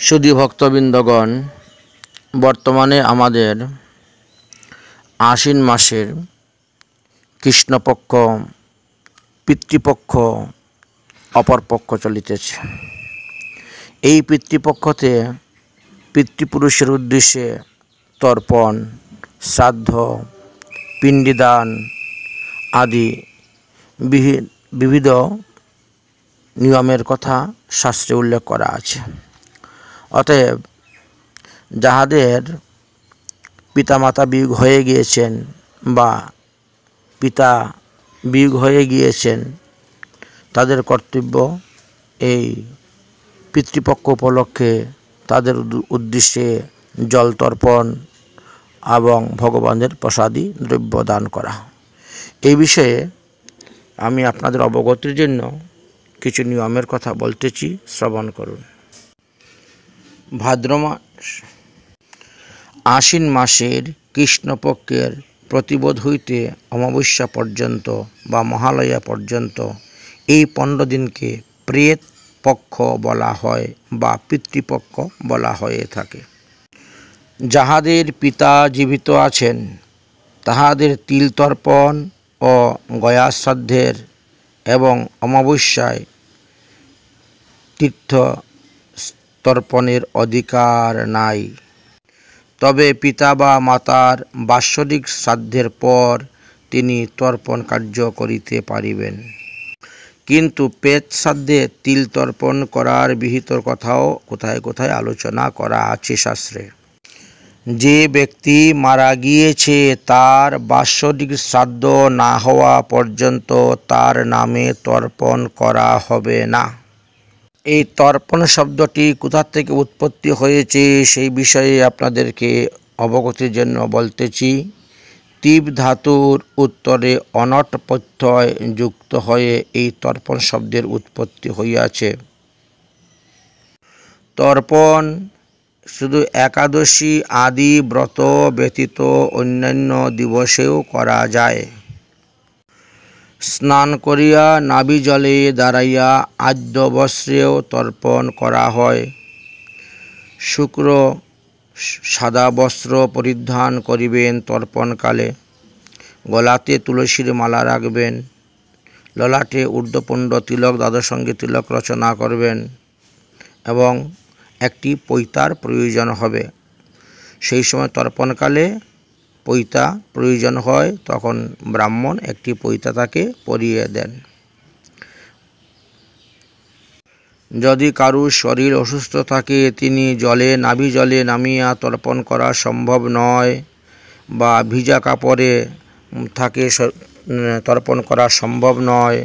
সুধী ভক্তবৃন্দগণ, বর্তমানে আমাদের আশ্বিন মাসের কৃষ্ণপক্ষ, পিতৃপক্ষ, অপরপক্ষ চলিতেছে। এই পিতৃপক্ষতে পিতৃপুরুষের উদ্দেশ্যে তর্পণ, শ্রাদ্ধ, পিণ্ডিদান আদি বিবিধ নিয়মের কথা শাস্ত্রে উল্লেখ করা আছে। অতএব যাহাদের পিতামাতা বিয়োগ হয়ে গিয়েছেন বা পিতা বিয়োগ হয়ে গিয়েছেন, তাদের কর্তব্য এই পিতৃপক্ষ উপলক্ষে তাদের উদ্দেশ্যে জল তর্পণ এবং ভগবানের প্রসাদী দ্রব্য দান করা। এই বিষয়ে আমি আপনাদের অবগতির জন্য কিছু নিয়মের কথা বলতেছি, শ্রবণ করুন। ভাদ্র মাস, আশ্বিন মাসের কৃষ্ণপক্ষের প্রতিবোধ হইতে অমাবস্যা পর্যন্ত বা মহালয়া পর্যন্ত এই 15 দিনকে প্রেত পক্ষ বলা হয় বা পিতৃপক্ষ বলা হয়ে থাকে। যাহাদের পিতা জীবিত আছেন তাহাদের তিল তর্পণ ও গয়া শ্রাদ্ধের এবং অমাবস্যায় তীর্থ তর্পণের অধিকার নাই। তবে পিতা বা মাতার বাৎসরিক শ্রাদ্ধের পর তিনি তর্পণ কার্য করিতে পারিবেন। কিন্তু প্রেত শ্রাদ্ধে তিল তর্পণ করার বিহিত কথাও কোথায় কোথায় আলোচনা করা আছে শাস্ত্রে। যে ব্যক্তি মারা গিয়েছে তার বাৎসরিক শ্রাদ্ধ না হওয়া পর্যন্ত তার নামে তর্পণ করা হবে না। এই তর্পণ শব্দটি কোথা থেকে উৎপত্তি হয়েছে সেই বিষয়ে আপনাদেরকে অবগতির জন্য বলতেছি। তিব ধাতুর উত্তরে অনট প্রত্যয় যুক্ত হয়ে এই তর্পণ শব্দের উৎপত্তি হইয়াছে। তর্পণ শুধু একাদশী আদি ব্রত ব্যতীত অন্যান্য দিবসেও করা যায়। স্নান করিয়া নাভি জলে দাঁড়াইয়া আদ্য বস্ত্রেও তর্পণ করা হয়। শুক্র সাদা বস্ত্র পরিধান করিবেন তর্পণকালে। গলাতে তুলসীর মালা রাখবেন। ললাটে ঊর্ধ্বপুণ্ড তিলক, দ্বাদশাঙ্গী তিলক রচনা করবেন এবং একটি পৈতার প্রয়োজন হবে। সেই সময় তর্পণকালে পৈতা প্রয়োজন হয়, তখন ব্রাহ্মণ একটি পৈতা তাকে পরিয়ে দেন। যদি কারুর শরীর অসুস্থ থাকে, তিনি নাভি জলে নামিয়া তর্পণ করা সম্ভব নয় বা ভিজা কাপড়ে থাকে তর্পণ করা সম্ভব নয়,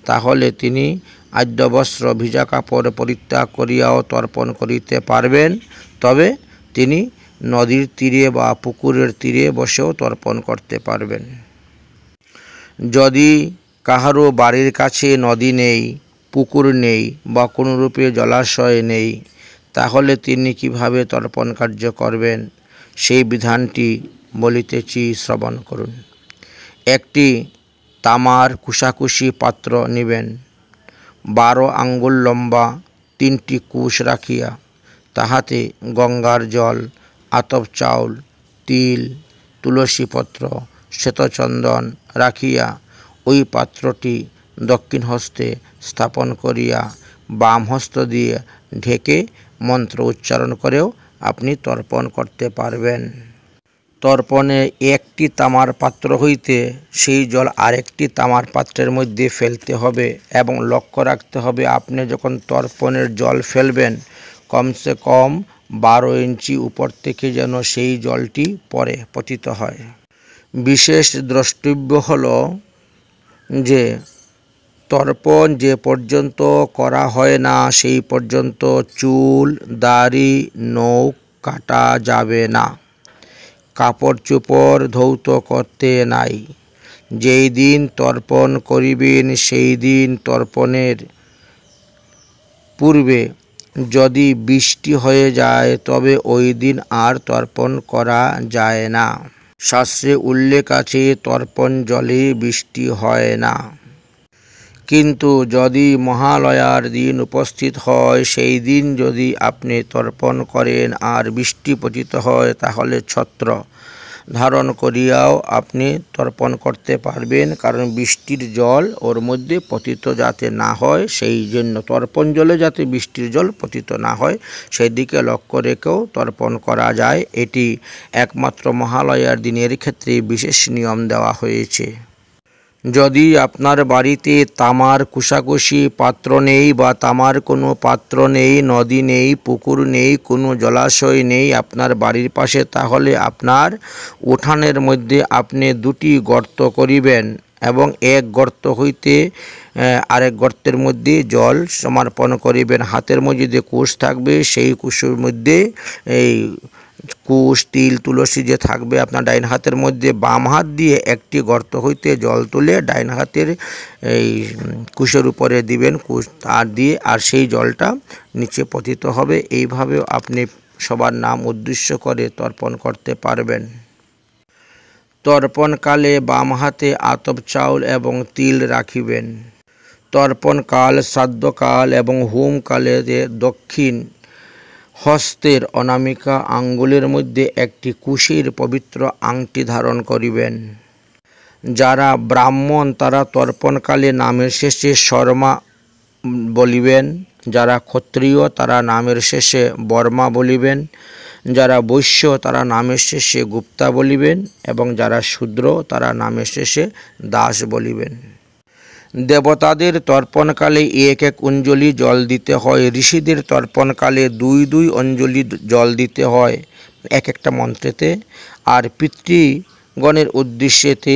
তাহলে তিনি আদ্যবস্ত্র ভিজা কাপড় পরিত্যাগ করিয়াও তর্পণ করিতে পারবেন। তবে তিনি নদীর তীরে বা পুকুরের তীরে বসেও তর্পণ করতে পারবেন। যদি কাহারও বাড়ির কাছে নদী নেই, পুকুর নেই বা কোনরূপে জলাশয় নেই, তাহলে তিনি কিভাবে তর্পণ কার্য করবেন সেই বিধানটি বলিতেছি, শ্রবণ করুন। একটি তামার কুশাকুশি পাত্র নিবেন। 12 আঙ্গুল লম্বা 3টি কুশ রাখিয়া তাহাতে গঙ্গার জল, আতপ চাউল, তিল, তুলসীপত্র, শ্বেতচন্দন রাখিয়া ওই পাত্রটি দক্ষিণ হস্তে স্থাপন করিয়া বাম হস্ত দিয়ে ঢেকে মন্ত্র উচ্চারণ করেও আপনি তর্পণ করতে পারবেন। তর্পণে একটি তামার পাত্র হইতে সেই জল আরেকটি তামার পাত্রের মধ্যে ফেলতে হবে এবং লক্ষ্য রাখতে হবে আপনি যখন তর্পণের জল ফেলবেন কমসে কম 12 ইঞ্চি উপর থেকে যেন সেই জলটি পরে পতিত হয়। বিশেষ দ্রষ্টব্য হল যে তর্পণ যে পর্যন্ত করা হয় না সেই পর্যন্ত চুল, দাড়ি, নখ কাটা যাবে না। কাপড় চোপড় ধৌত করতে নাই। যেই দিন তর্পণ করিবেন সেই দিন তর্পণের পূর্বে যদি বৃষ্টি হয়ে যায় তবে ওই দিন আর তর্পণ করা যায় না। শাস্ত্রে উল্লেখ আছে তর্পণ জলে বৃষ্টি হয় না। কিন্তু যদি মহালয়ার দিন উপস্থিত হয়, সেই দিন যদি আপনি তর্পণ করেন আর বৃষ্টি পতিত হয়, তাহলে ছত্র ধারণ করিয়াও আপনি তর্পণ করতে পারবেন, কারণ বৃষ্টির জল ওর মধ্যে পতিত যাতে না হয়, সেই জন্য তর্পণ জলে যাতে বৃষ্টির জল পতিত না হয় সেই দিকে লক্ষ্য রেখেও তর্পণ করা যায়। এটি একমাত্র মহালয়ার দিনের ক্ষেত্রে বিশেষ নিয়ম দেওয়া হয়েছে। যদি আপনার বাড়িতে তামার কুশাকুশি পাত্র নেই বা তামার কোনো পাত্র নেই, নদী নেই, পুকুর নেই, কোনো জলাশয় নেই আপনার বাড়ির পাশে, তাহলে আপনার উঠানের মধ্যে আপনি দুটি গর্ত করিবেন এবং এক গর্ত হইতে আরেক গর্তের মধ্যে জল সমর্পণ করিবেন। হাতের মধ্যে যে কুশ থাকবে সেই কুশের মধ্যে এই কুশ, তিল, তুলসী যে থাকবে আপনার ডাইন হাতের মধ্যে, বাম হাত দিয়ে একটি গর্ত হইতে জল তুলে ডাইন হাতের এই কুশের উপরে দিবেন, কুশ তার দিয়ে, আর সেই জলটা নিচে পতিত হবে। এইভাবেও আপনি সবার নাম উদ্দেশ্য করে তর্পণ করতে পারবেন। তর্পণকালে বাম হাতে আতপ চাউল এবং তিল রাখিবেন। তর্পণকাল, শ্রাদ্ধকাল এবং হোমকালে দক্ষিণ হস্তের অনামিকা আঙ্গুলের মধ্যে একটি কুশের পবিত্র আংটি ধারণ করিবেন। যারা ব্রাহ্মণ তারা তর্পণকালে নামের শেষে শর্মা বলিবেন, যারা ক্ষত্রিয় তারা নামের শেষে বর্মা বলিবেন, যারা বৈশ্য তারা নামের শেষে গুপ্তা বলিবেন এবং যারা শূদ্র তারা নামের শেষে দাস বলিবেন। দেবতাদের তর্পণকালে এক এক অঞ্জলি জল দিতে হয়। ঋষিদের তর্পণকালে দুই দুই অঞ্জলি জল দিতে হয় এক একটা মন্ত্রেতে, আর পিতৃগণের উদ্দেশ্যেতে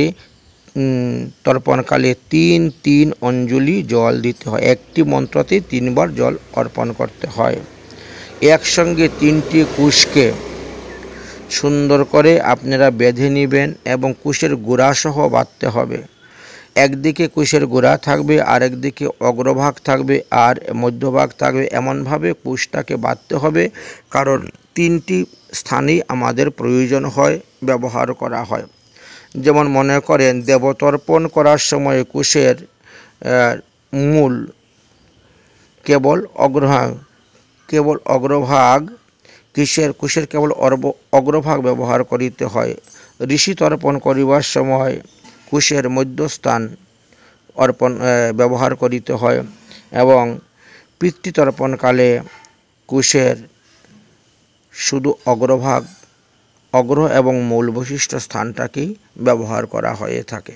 তর্পণকালে তিন তিন অঞ্জলি জল দিতে হয়। একটি মন্ত্রতে তিনবার জল অর্পণ করতে হয়। একসঙ্গে তিনটি কুশকে সুন্দর করে আপনারা বেঁধে নেবেন এবং কুশের গোড়াসহ বাঁধতে হবে। একদিকে কুশের গোড়া থাকবে, আরেকদিকে অগ্রভাগ থাকবে আর মধ্যভাগ থাকবে, এমনভাবে কুশটাকে বাঁধতে হবে, কারণ তিনটি স্থানেই আমাদের প্রয়োজন হয়, ব্যবহার করা হয়। যেমন মনে করেন দেবতর্পণ করার সময় কুশের মূল কেবল অগ্রভাগ কুশের কেবল অগ্রভাগ ব্যবহার করিতে হয়। ঋষি তর্পণ করিবার সময় কুশের মধ্যস্থান ব্যবহার করিতে হয় এবং পিতৃতর্পণকালে কুশের শুধু অগ্র এবং মূল বৈশিষ্ট্য স্থানটাকেই ব্যবহার করা হয়ে থাকে।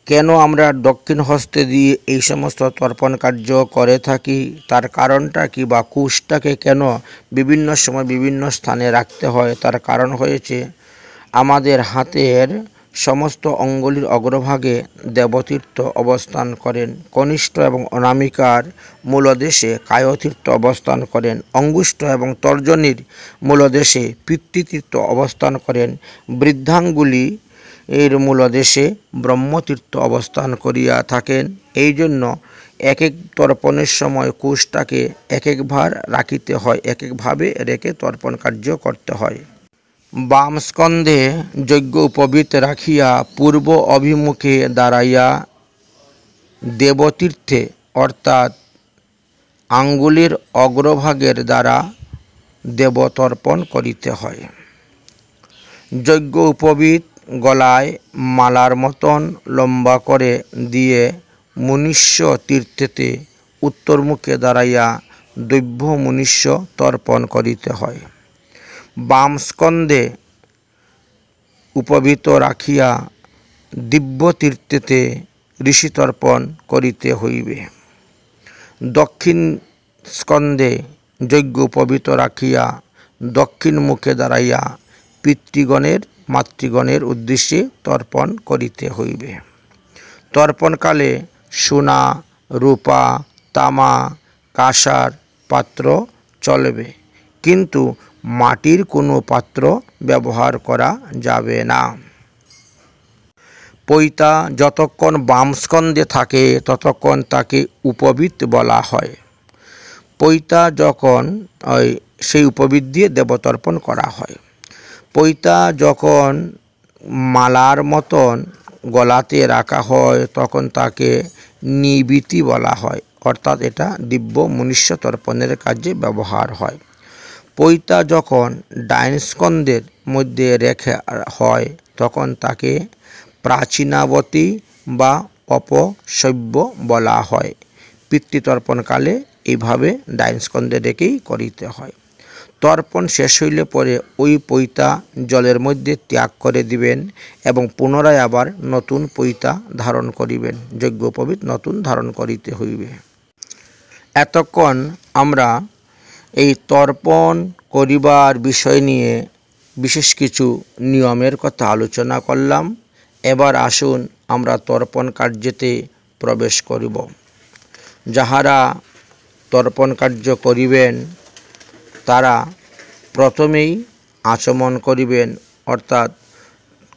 কেন আমরা দক্ষিণ হস্তে দিয়ে এই সমস্ত তর্পণ কার্য করে থাকি, তার কারণটা কি, বা কুশটাকে কেন বিভিন্ন সময় বিভিন্ন স্থানে রাখতে হয়, তার কারণ হয়েছে আমাদের হাতের সমস্ত অঙ্গুলির অগ্রভাগে দেবতীর্থ অবস্থান করেন, কনিষ্ঠ এবং অনামিকার মূলদেশে কায়তীর্থ অবস্থান করেন, অঙ্গুষ্ঠ এবং তর্জনীর মূলদেশে পিতৃতীর্থ অবস্থান করেন, বৃদ্ধাঙ্গুলি এর মূলদেশে ব্রহ্মতীর্থ অবস্থান করিয়া থাকেন। এই জন্য এক এক তর্পণের সময় কুশটাকে এক একবার রাখিতে হয়, এক একভাবে রেখে তর্পণ কার্য করতে হয়। বাম স্কন্ধে যজ্ঞ উপবীত রাখিয়া পূর্ব অভিমুখে দাঁড়াইয়া দেবতীর্থে অর্থাৎ আঙ্গুলের অগ্রভাগের দ্বারা দেবতর্পণ করিতে হয়। যজ্ঞ উপবীত গলায় মালার মতন লম্বা করে দিয়ে মুনিষ্য তীর্থেতে উত্তরমুখে দাঁড়াইয়া দৈব্য মুনিষ্য তর্পণ করিতে হয়। বাম স্কন্ধে উপবীত রাখিয়া দিব্য তীর্থেতে ঋষি তর্পণ করিতে হইবে। দক্ষিণ স্কন্ধে যজ্ঞ উপবীত রাখিয়া দক্ষিণ মুখে দাঁড়াইয়া পিতৃগণের মাতৃগণের উদ্দেশ্যে তর্পণ করিতে হইবে। তর্পণকালে সোনা, রূপা, তামা, কাঁসার পাত্র চলবে, কিন্তু মাটির কোনো পাত্র ব্যবহার করা যাবে না। পৈতা যতক্ষণ বাম স্কন্ধে থাকে ততক্ষণ তাকে উপবীত বলা হয়। পৈতা যখন সেই উপবীত দিয়ে দেবতর্পণ করা হয়। পৈতা যখন মালার মতন গলাতে রাখা হয় তখন তাকে নিবিতি বলা হয়, অর্থাৎ এটা দিব্য মনুষ্য তর্পণের কাজে ব্যবহার হয়। পৈতা যখন ডাইন স্কন্ধের মধ্যে রেখে হয় তখন তাকে প্রাচীনাবতী বা অপসব্য বলা হয়। পিতৃতর্পণকালে এইভাবে ডাইন স্কন্ধে রেখেই করিতে হয়। তর্পণ শেষ হইলে পরে ওই পৈতা জলের মধ্যে ত্যাগ করে দিবেন এবং পুনরায় আবার নতুন পৈতা ধারণ করিবেন। যজ্ঞোপবীত নতুন ধারণ করিতে হইবে। এতক্ষণ আমরা এই তর্পণ করিবার বিষয় নিয়ে বিশেষ কিছু নিয়মের কথা আলোচনা করলাম। এবার আসুন আমরা তর্পণ কার্যেতে প্রবেশ করিব। যাহারা তর্পণ কার্য করিবেন তারা প্রথমেই আচমন করিবেন, অর্থাৎ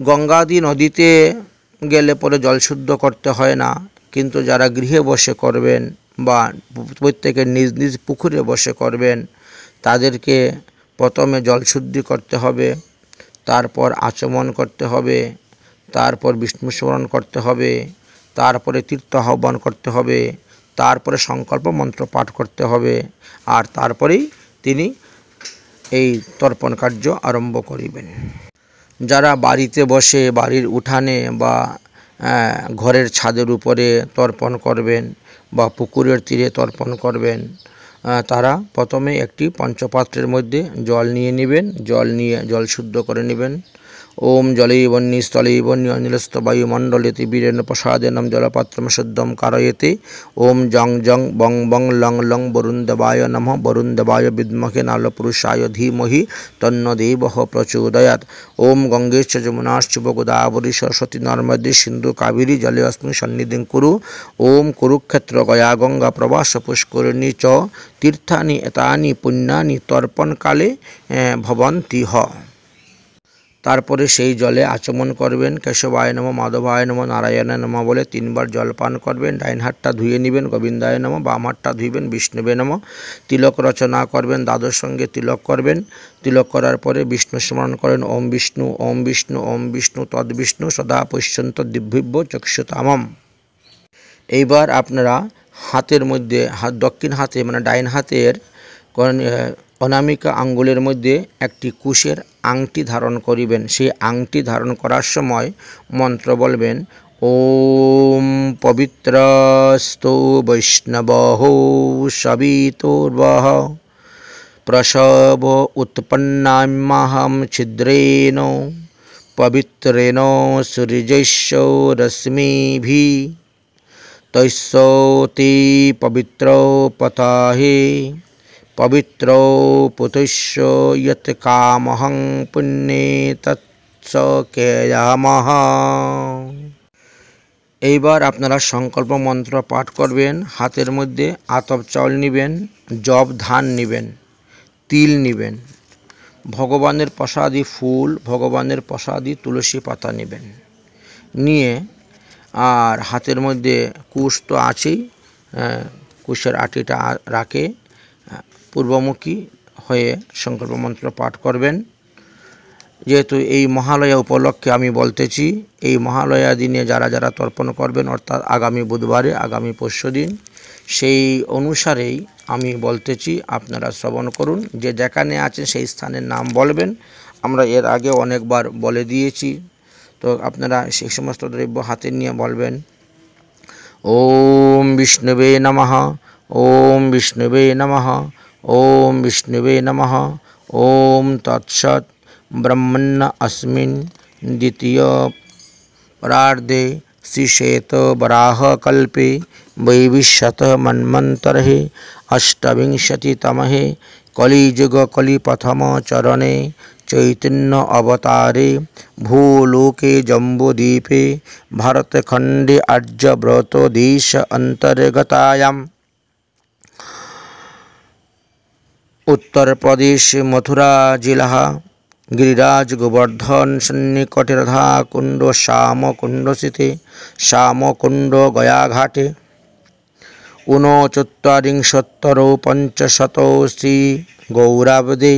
গঙ্গাদি নদীতে গেলে পরে জল শুদ্ধ করতে হয় না, কিন্তু যারা গৃহে বসে করবেন বা প্রত্যেকের নিজ নিজ পুকুরে বসে করবেন তাদেরকে প্রথমে জল শুদ্ধি করতে হবে, তারপর আচমন করতে হবে, তারপর বিষ্ণু স্মরণ করতে হবে, তারপরে তীর্থ আহ্বান করতে হবে, তারপরে সংকল্প মন্ত্র পাঠ করতে হবে, আর তারপরেই তিনি এই তর্পণ কার্য আরম্ভ করিবেন। যারা বাড়িতে বসে বাড়ির উঠানে বা ঘরের ছাদের উপরে তর্পণ করবেন বা পুকুরের তীরে তর্পণ করবেন তারা প্রথমে একটি পঞ্চপাত্রের মধ্যে জল নিয়ে নেবেন। জল নিয়ে জল শুদ্ধ করে নেবেন। ওম জলৈবন্যী স্থলৈবন্যী অনিলস্থ বায়ুমণ্ডলেতে বীরেণ প্রসাদেনম জলপাত্রম শুদ্ধম কারয়েতে। ওম জং জং বং বং লং লং বরুণ দেবায় নমঃ। বরুণ দেবায় বিদ্মহে নালপুরুষায় ধীমহি তন্ন দেবঃ প্রচোদয়াৎ। ওম গঙ্গেশ্চ যমুনাশ্চ গোদাবরী সরস্বতী নর্মদে সিন্ধু কাবেরী জলে অস্মিন সন্নিধিং কুরু। ওম কুরুক্ষেত্র গয়া গঙ্গা প্রবাস পুষ্করিণী চ তীর্থানি এতানি পুণ্যানি তর্পণকালে ভবন্তি হ। তারপরে সেই জলে আচমন করবেন। কেশবায় নমঃ, মাধবায় নমঃ, নারায়ণায় নমঃ বলে 3 বার জল পান করবেন। ডাইন হাতটা ধুয়ে নেবেন, গোবিন্দায় নমঃ। বাম হাতটা ধুইবেন, বিষ্ণুবে নমঃ। তিলক রচনা করবেন, দ্বাদশ সঙ্গে তিলক করবেন। তিলক করার পরে বিষ্ণু স্মরণ করেন। ওম বিষ্ণু ওম বিষ্ণু ওম বিষ্ণু তদ্বিষ্ণু সদা পশ্যন্ত দিব্যিব্য চক্ষুতামম। এইবার আপনারা হাতের মধ্যে দক্ষিণ হাতে মানে ডাইন হাতের অনামিকা আঙ্গুলের মধ্যে একটি কুশের আংটি ধারণ করিবেন। সেই আংটি ধারণ করার সময় মন্ত্র বলবেন। ওম পবিত্রস্তু বৈষ্ণবঃ সবিতুর্বহ প্রসব উৎপন্নাম্যহং ছিদ্রেণ পবিত্রেণ সূর্যস্য রশ্মিভিঃ তস্যতে পবিত্র পতাহে পবিত্র পুতস্য যৎ কামহং পুণ্যে তৎস কেয়ামহ। এইবার আপনারা সংকল্প মন্ত্র পাঠ করবেন। হাতের মধ্যে আতপ চাউল নেবেন, জব ধান নেবেন, তিল নেবেন, ভগবানের প্রসাদী ফুল, ভগবানের প্রসাদী তুলসী পাতা নেবেন। নিয়ে আর হাতের মধ্যে কুশ তো আছেই, কুশের আটিটা রাখে পূর্বমুখী হয়ে সংকল্প মন্ত্র পাঠ করবেন। যেহেতু এই মহালয়া উপলক্ষে আমি বলতেছি, এই মহালয়া দিনে যারা যারা তর্পণ করবেন, অর্থাৎ আগামী বুধবারে, আগামী পরশুদিন, সেই অনুসারেই আমি বলতেছি, আপনারা শ্রবণ করুন। যে যেখানে আছেন সেই স্থানের নাম বলবেন। আমরা এর আগে অনেকবার বলে দিয়েছি, তো আপনারা সেই সমস্ত দ্রব্য হাতে নিয়ে বলবেন। ওম বিষ্ণুবে নমঃ, ওম বিষ্ণুবে নমঃ, ওম বিষ্ণুবে নমঃ। ওম তৎসৎ। ব্রহ্মণ্য अस्मिन् द्वितीय परार्धे श्रीश्वेत वराह कल्पे वैवस्वत मन्वन्तरे अष्टविंशतितमे कलियुग कलिप्रथम चरणे चैतन्य अवतारे भूलोके जम्बूद्वीपे भारतखण्डे आर्यव्रत देश अन्तर्गतायाम् उत्तर प्रदेश मथुरा जिला गिरिराज गोवर्धन सन्निकटे राधा कुंड श्याम कुंड स्थिते श्याम कुंड गयाघाटे 69 पंचशत श्री गौराब्दे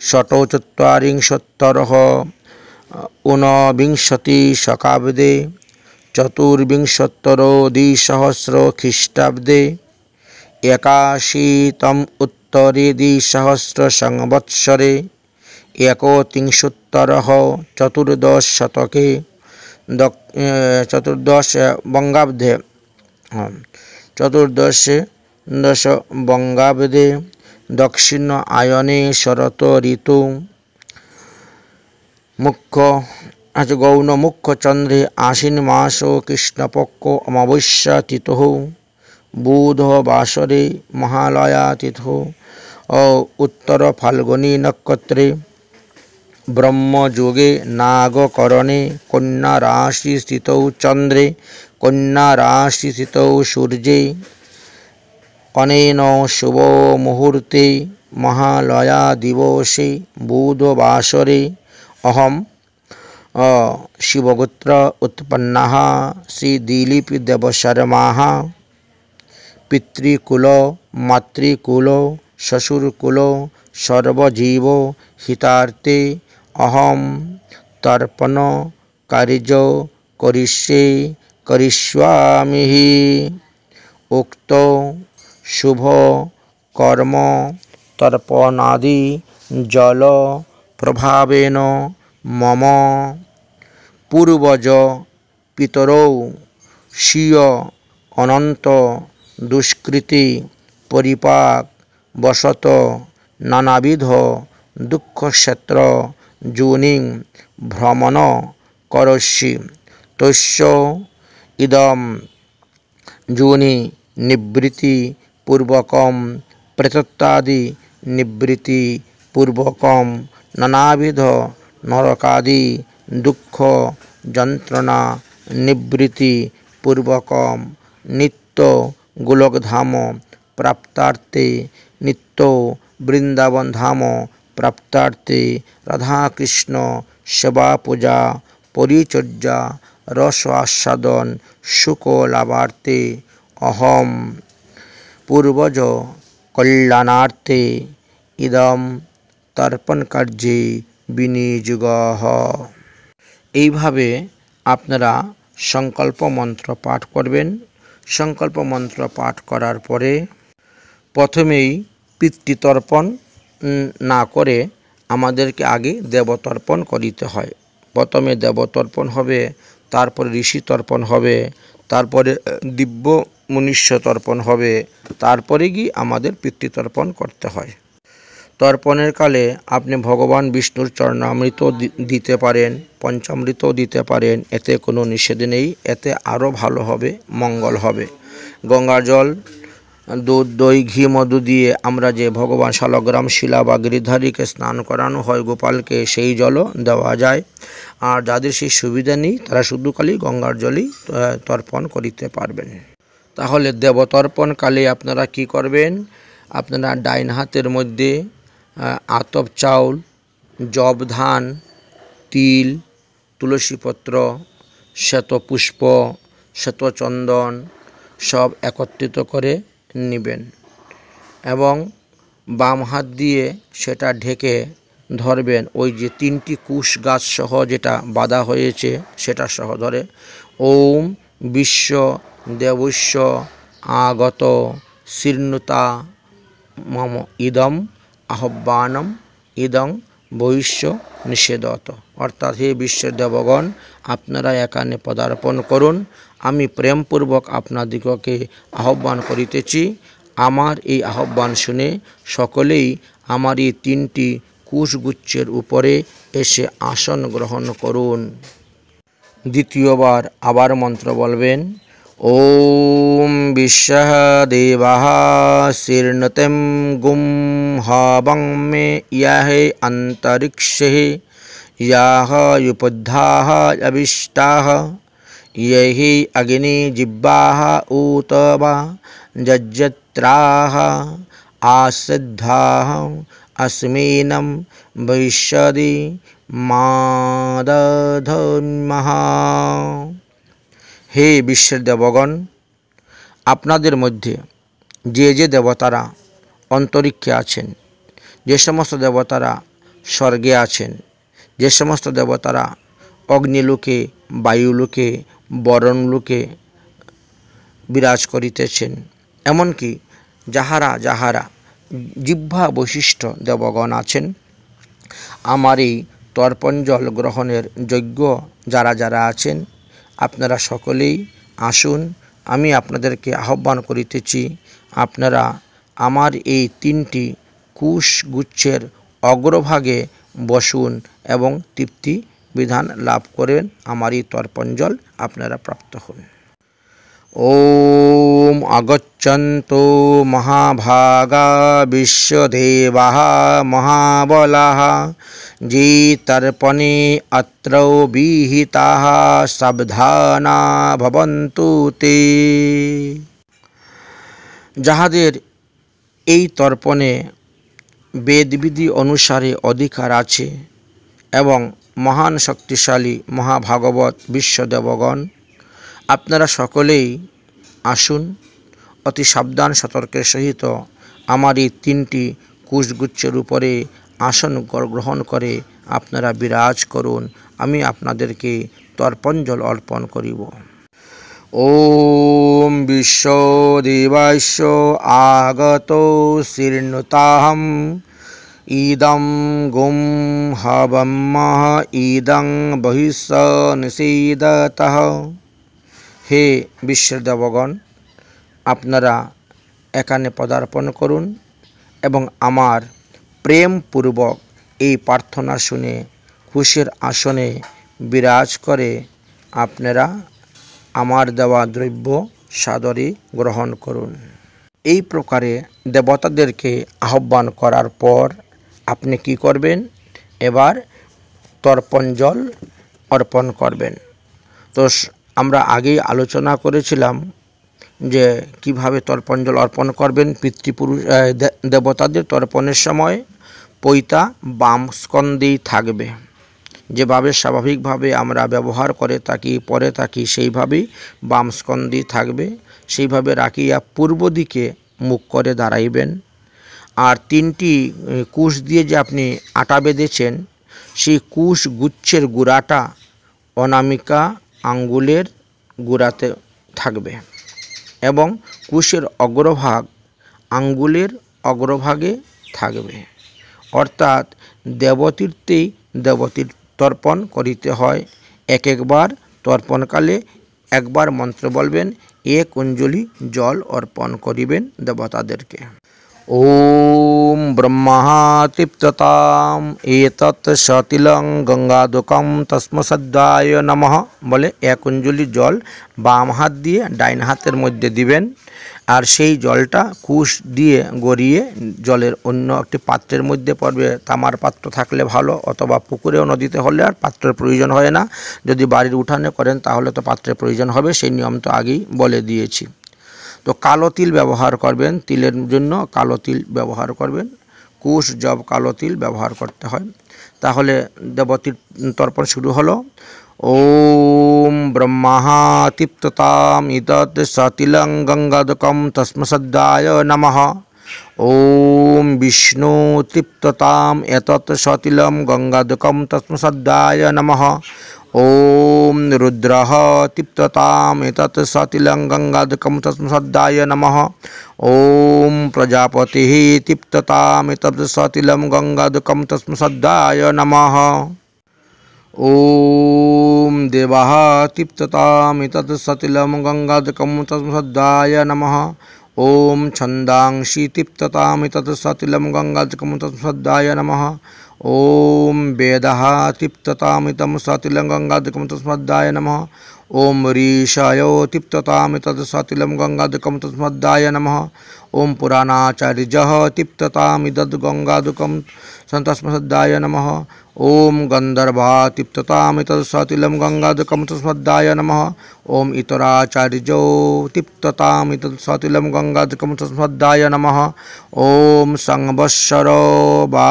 140 ऊनविंशति शकाब्दे चतुर्विंशत्तरो-द्विसहस्र ख्रीष्टाब्दे 81तम उत्तरे द्विसहस्र संवत्सरे 31 चतुर्दश शतके चतुर्दश बंगाब्दे चतुर्दश बंगाब्दे दक्षिण आयने शरत ऋतु मुख्य गौण मुख्य चंद्रे आश्विन मास कृष्णपक्ष अमावस्या तिथौ बुध वासरे महालया तिथौ उत्तर फाल्गुनी नक्षत्रे ब्रह्मयोगे नागकरणे कन्या राशि स्थितौ चंद्रे कन्या राशि स्थितौ सूर्ये अनेन शुभ मुहूर्ते महालया दिवसे बुधवासरे अहम शिवगोत्र उत्पन्नः श्री दिलीप देवशर्मा पितृकुल मातृकुल ससुरकुल सर्वजीव हितार्थे अहम तर्पण कार्य करिष्यामि। उक्त शुभ कर्म तर्पणादि जल प्रभावेन मम पूर्वज पितरौ स्वीय अनंत दुष्कृति परिपाक वशत नानाविध दुख क्षेत्र योनि भ्रमण करोषि तस्य इदम योनि निवृत्ति पूर्वकम प्रेतत्वादि निवृत्ति पूर्वकम नानाविध नरकादि दुख यंत्रणा निवृत्ति पूर्वकम नित्य गोलोकधाम प्राप्तार्थे नित्य वृंदावन धाम प्राप्तार्थे राधा कृष्ण सेवा पूजा परिचर्या रस आस्वादन सुख लाभार्थे अहम पूर्वज कल्याणार्थे इदम तर्पण कार्ये विनियोगः। এইভাবে আপনারা সংকল্প মন্ত্র পাঠ করবেন। সংকল্প মন্ত্র পাঠ করার পরে প্রথমেই পিতৃতর্পণ না করে আমাদেরকে আগে দেবতর্পণ করিতে হয়। প্রথমে দেবতর্পণ হবে, তারপরে ঋষি তর্পণ হবে, তারপরে দিব্য মনুষ্য তর্পণ হবে, তারপরে গিয়ে আমাদের পিতৃতর্পণ করতে হয়। তর্পণের কালে আপনি ভগবান বিষ্ণুর চরণামৃত দিতে পারেন, পঞ্চামৃত দিতে পারেন, এতে কোনো নিষেধ নেই। এতে আরও ভালো হবে, মঙ্গল হবে। গঙ্গার জল, দুধ, দই, ঘি, মধু দিয়ে আমরা যে ভগবান শালগ্রাম শিলা বা গিরিধারীকে স্নান করানো হয় গোপালকে, সেই জলও দেওয়া যায়। আর যাদের সেই সুবিধা নেই তারা শুধু খালি গঙ্গার জলই তর্পণ করিতে পারবেন। তাহলে দেবতর্পণকালে আপনারা কি করবেন? আপনারা ডাইন হাতের মধ্যে আতপ চাউল, জব ধান, তিল, তুলসীপত্র, শ্বেতপুষ্প, শ্বেতচন্দন সব একত্রিত করে নেবেন এবং বাম হাত দিয়ে সেটা ঢেকে ধরবেন। ওই যে 3টি কুশ গাছ সহ যেটা বাঁধা হয়েছে সেটা সহ ধরে ওম বিশ্ব দেবস্য আগত শীর্ণতা মম ইদম আহ্বানম ইদং ভবিষ্য নিষেধত। অর্থাৎ হে বিশ্বের দেবগণ, আপনারা এখানে পদার্পণ করুন, আমি প্রেমপূর্বক আপনাদিগকে আহ্বান করিতেছি। আমার এই আহ্বান শুনে সকলেই আমার এই 3টি কুশগুচ্ছের উপরে এসে আসন গ্রহণ করুন। দ্বিতীয়বার আবার মন্ত্র বলবেন, ওম বিশ্বঃ দেবাঃ শীর্ণতেম গুম হবং মে ইয়াহে অন্তরিক্ষে ইয়াহ উপদ্ধাহ অবিষ্টাহ यहि अग्नि जिह्वाः उत वा जज्जत्राः आसिद्धाः अस्मिनं भविष्यति मादधर्मः। হে বিশ্বের দেবগণ, আপনাদের মধ্যে যে যে দেবতারা অন্তরিক্ষে আছেন, যে সমস্ত দেবতারা স্বর্গে আছেন, যে সমস্ত দেবতারা অগ্নিলোকে, বায়ুলোকে, বরণলোকে বিরাজ করিতেছেন। এমনকি যাহারা যাহারা জিহ্বা বৈশিষ্ট্য দেবগণ আছেন, আমার এই তর্পণ জল গ্রহণের যোগ্য যারা যারা আছেন, আপনারা সকলেই আসুন। আমি আপনাদেরকে আহ্বান করিতেছি, আপনারা আমার এই 3টি কুশ গুচ্ছের অগ্রভাগে বসুন এবং তৃপ্তি বিধান লাভ করেন। আমার এই তর্পণ জল আপনারা প্রাপ্ত হন। ওম আগচ্ছন্তু মহাভাগা বিশ্বদেবাঃ মহাবলাঃ যে তর্পণে অত্র বিহিতাঃ সাবধানা ভবন্তু তে। যাহাদের এই তর্পণে বেদবিধি অনুসারে অধিকার আছে এবং মহান শক্তিশালী মহাভাগবত বিশ্বদেবগণ, আপনারা সকলেই আসুন। অতি সাবধান সতর্কের সহিত আমার এই 3টি কুশগুচ্ছের উপরে আসন গ্রহণ করে আপনারা বিরাজ করুন। আমি আপনাদেরকে তর্পণ জল অর্পণ করিব। ওম বিশ্বদেবাস্য আগতো শীর্ণতাহম ইদং গুম হবম্মহ ইদং বহিষ্য নিষেধতঃ। হে বিশ্বের দেবগণ, আপনারা এখানে পদার্পণ করুন এবং আমার প্রেমপূর্বক এই প্রার্থনা শুনে কুশের আসনে বিরাজ করে আপনারা আমার দেওয়া দ্রব্য সাদরে গ্রহণ করুন। এই প্রকারে দেবতাদেরকে আহ্বান করার পর আপনি কি করবেন? এবার তর্পণ জল অর্পণ করবেন। তো আমরা আগেই আলোচনা করেছিলাম যে কিভাবে তর্পণ জল অর্পণ করবেন। পিতৃপুরুষ দেবতাদের তর্পণের সময় পৈতা বাম স্কন্ধেই থাকবে। যেভাবে স্বাভাবিকভাবে আমরা ব্যবহার করে থাকি সেইভাবেই বাম স্কন্ধেই থাকবে। সেইভাবে রাখিয়া পূর্ব দিকে মুখ করে দাঁড়াইবেন। আর 3টি কুশ দিয়ে যে আপনি আটা বেঁধেছেন, সেই কুশ গুচ্ছের গুড়াটা অনামিকা আঙ্গুলের গুড়াতে থাকবে এবং কুশের অগ্রভাগ আঙ্গুলের অগ্রভাগে থাকবে। অর্থাৎ দেবতীর্থেই দেবতীর তর্পণ করিতে হয়। একবার তর্পণকালে একবার মন্ত্র বলবেন, 1 অঞ্জলি জল অর্পণ করিবেন দেবতাদেরকে। ওম ব্রহ্মা তৃপ্ততাম এতৎ সতিলং গঙ্গাদুকম তস্মসদ্দায় নমঃ বলে 1 অঞ্জলি জল বাম হাত দিয়ে ডাইন হাতের মধ্যে দিবেন। আর সেই জলটা কুশ দিয়ে গড়িয়ে জলের অন্য একটি পাত্রের মধ্যে পড়বে। তামার পাত্র থাকলে ভালো, অথবা পুকুরেও নদীতে হলে আর পাত্রের প্রয়োজন হয় না। যদি বাড়ির উঠানে করেন তাহলে তো পাত্রের প্রয়োজন হবে, সেই নিয়ম তো আগেই বলে দিয়েছি। তো কালো তিল ব্যবহার করবেন, তিলের জন্য কালো তিল ব্যবহার করবেন। কুশ জব কালো তিল ব্যবহার করতে হয়। তাহলে দেবতীর তর্পণ শুরু হলো। ওম ব্রহ্মা তৃপ্ততাম ইতৎ সতিলং গঙ্গাদুকম তস্মসদ্দায় নমঃ। ওম বিষ্ণু তৃপ্ততাম এতৎ সতিলং গঙ্গাদুকম তস্মসদ্দায় নমঃ। ওম রুদ্রঃ তৃপ্ততাম এতৎ সতিলং গঙ্গাদুকম তস্মসদ্দায় নমঃ। ওম প্রজাপতিঃ তৃপ্ততাম এতৎ সতিলং গঙ্গাদুকম তস্মসদ্দায় নমঃ। ওম দেবাঃ তৃপ্ততাম এতৎ সতিলং গঙ্গাদুকম তস্মসদ্দায় নমঃ। ওম ছন্দাংসি তৃপ্ততাম এতৎ সতিলং গঙ্গাদুকম তস্মসদ্দায় নমঃ। ওম বেদঃ তৃপ্ততাম এতৎ সতিলং গঙ্গাদুকম তস্মদ্দায় নমঃ। ওম ঋষয় তৃপ্ততাম এতৎ সতিলং গঙ্গাদুকম তস্মদ্দায় নমঃ। ওম পুরাণাচার্যঃ তৃপ্ততাম এতৎ গঙ্গাদুকম তস্মদ্দায় নমঃ। ওম গন্ধর্বা তৃপ্ততাম এতৎ সতিলং গঙ্গাদুকম তস্মদ্দায় নমঃ। ওম ইতরাচার্যো তৃপ্ততাম এতৎ সতিলং গঙ্গাদুকম তস্মদ্দায় নমঃ। ওম সংবৎসরো বা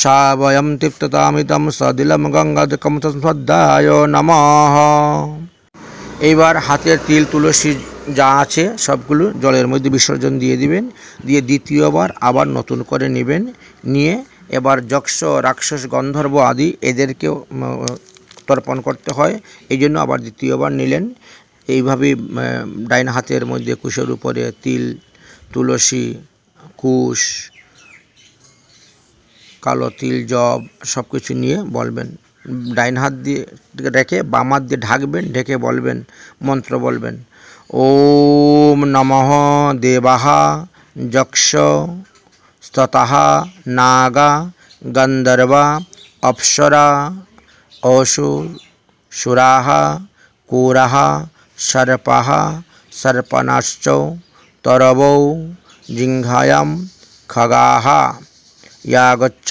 সাবয়ম তৃপ্ততাম ইদম সতিলং গঙ্গাদুকম তস্মদ্দায় নমঃ। এইবার হাতের তিল তুলসী যা আছে সবগুলো জলের মধ্যে বিসর্জন দিয়ে দিবেন। দিয়ে দ্বিতীয়বার আবার নতুন করে নেবেন। নিয়ে এবার যক্ষ রাক্ষস গন্ধর্ব আদি এদেরকেও তর্পণ করতে হয়, এই জন্য আবার দ্বিতীয়বার নিলেন। এইভাবে ডাইন হাতের মধ্যে কুশের উপরে তিল, তুলসী, কুশ, কালো তিল, জব সব কিছু নিয়ে বলবেন। ডাইন হাত দিয়ে রেখে বাম হাত দিয়ে ঢাকবেন, ঢেকে বলবেন, মন্ত্র বলবেন, ওম নমঃ দেবাঃ যক্ষ স্ততঃ নাগা গন্ধর্বা অপ্সরা অসুর সুরাः কুরাः সর্পাः সর্পণশ্চ তরবৌ জিঘ্রায়াম খগাः यागच्च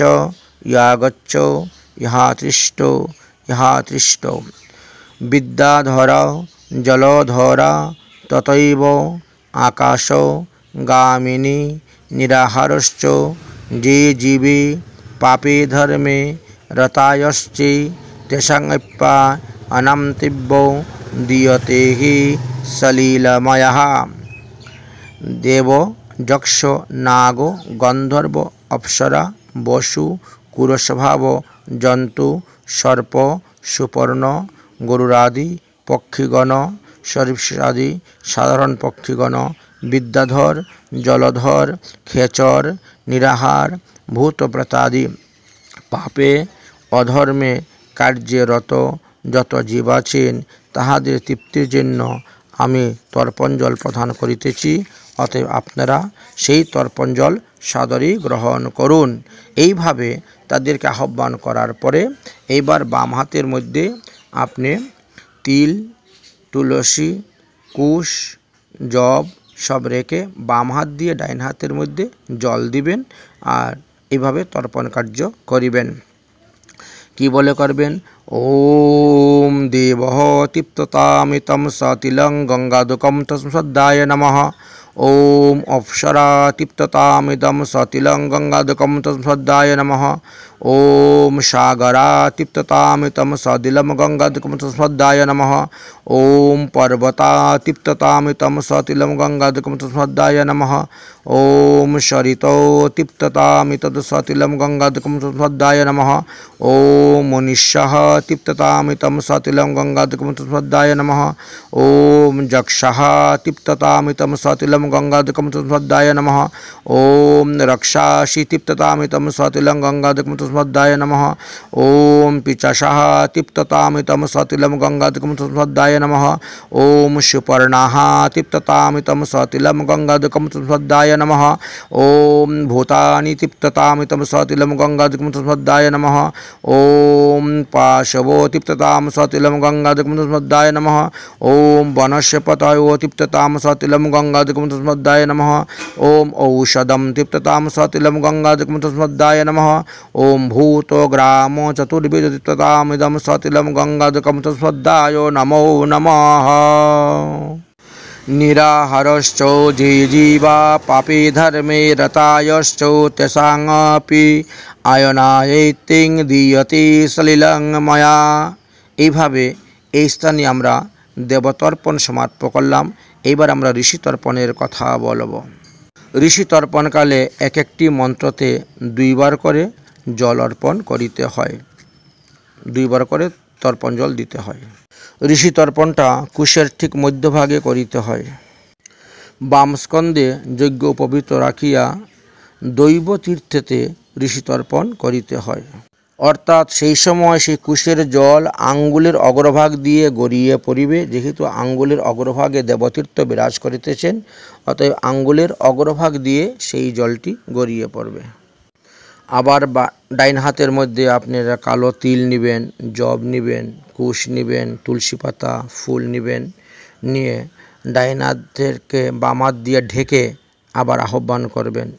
यागच्च यहातिष्ठो यहातिष्ठो विद्याधर जलधर तथैव आकाश गामिनी निराहारश्च जे जीवे पापे धर्मे रतायश्चे तेषाङप्या अनन्तिव्यो दीयते हि सलीलमयः देव যক্ষ নাগ গন্ধর্ব অপ্সরা বসু কুরস্বভাব জন্তু সর্প সুপর্ণ গরুরাদি পক্ষীগণ সরিসৃপাদি সাধারণ পক্ষীগণ বিদ্যাধর জলধর খেচর নিরাহার ভূতপ্রেতাদি পাপে অধর্মে কার্যে রত যত জীব আছেন তাহাদের তৃপ্তির জন্য আমি তর্পণ জল প্রদান করিতেছি। অতএব আপনারা সেই তর্পণ জল সাদরে গ্রহণ করুন। এইভাবে তাদেরকে আহ্বান করার পরে এইবার বাম হাতের মধ্যে আপনি তিল, তুলসী, কুশ, জব সব রেখে বাম হাত দিয়ে ডাইন হাতের মধ্যে জল দিবেন আর এইভাবে তর্পণ কার্য করিবেন। কি বলে করবেন? ওম দেবঃ তৃপ্ততামিতং সতিলং গঙ্গাদুকং তস্মদ্দায় নমঃ। ওম অপ্সরা তৃপ্ততামিদং সতিলং গঙ্গাদুকং তস্মদ্দায় নমঃ। ওম সাগরা তৃপ্ততামিতং সতিলং গঙ্গাদুকং তস্মদ্দায় নমঃ। ওম পর্বতা তৃপ্ততামিতং সতিলং গঙ্গাদুকং তস্মদ্দায় নমঃ। ওম সরিতো তৃপ্ততামিতং সতিলং গঙ্গাদুকং তস্মদ্দায় নমঃ। ওম মনীষঃ তৃপ্ততামিতং সতিলং গঙ্গাদুকং তস্মদ্দায় নমঃ। ওম যক্ষঃ তৃপ্ততামিতং সতিলং গঙ্গাদুকং তস্মদ্দায় নমঃ। ওম রক্ষাসি তৃপ্ততামিতং সতিলং গঙ্গাদুকং তস্মদ্দায় নমঃ। ওম পিচাসঃ তৃপ্ততামিতং সতিলং গঙ্গাদুকং তস্মদ্দায় নমঃ। ওম সুপর্ণাঃ তৃপ্ততামিতং সতিলং গঙ্গাদুকং তস্মদ্দায় নমঃ। ওম ভূতানি তৃপ্ততামিতং সতিলং গঙ্গাদুকং তস্মদ্দায় নমঃ। ওম পাশবো তৃপ্ততাং সতিলং গঙ্গাদুকং তস্মদ্দায় নমঃ। ওম বনস্পতয়ো তৃপ্ততাং সতিলং গঙ্গাদুকং তস্মদ্দায় নমঃ। ওম ঔষধং তৃপ্ততাং সতিলং গঙ্গাদুকং তস্মদ্দায় নমঃ। ওম ভূত গ্রাম চতুর্বিধ তৃপ্ততামিদং সতিলং গঙ্গাদুকং তস্মদ্দায় নমো নমঃ। নিরাহারশ্চ যে জীবা পাপে ধর্মে রতায়শ্চ তেষাঙপি আয়নায়ৈতিং দীয়তে সলিলং ময়া। এইভাবে এই স্থানে আমরা দেবতর্পণ সমাপ্ত করলাম। এইবার আমরা ঋষি তর্পণের কথা বলব। ঋষি তর্পণকালে এক একটি মন্ত্রতে দুইবার করে জল অর্পণ করিতে হয়, দুইবার করে তর্পণ জল দিতে হয়। ঋষি তর্পণটা কুশের ঠিক মধ্যভাগে করিতে হয়। বাম স্কন্ধে যজ্ঞ উপবৃত রাখিয়া দৈব তীর্থেতে ঋষি তর্পণ করিতে হয়। অর্থাৎ সেই সময় সেই কুশের জল আঙ্গুলের অগ্রভাগ দিয়ে গড়িয়ে পড়িবে। যেহেতু আঙ্গুলের অগ্রভাগে দেবতীর্থ বিরাজ করিতেছেন, অতএব আঙ্গুলের অগ্রভাগ দিয়ে সেই জলটি গড়িয়ে পড়বে। আবার ডাইন হাতের মধ্যে আপনারা কালো তিল নেবেন, জব নেবেন, কুশ নেবেন, তুলসী পাতা, ফুল নেবেন, নিয়ে ডাইন হাতকে বাম হাত দিয়ে ঢেকে আবার আহ্বান করবেন।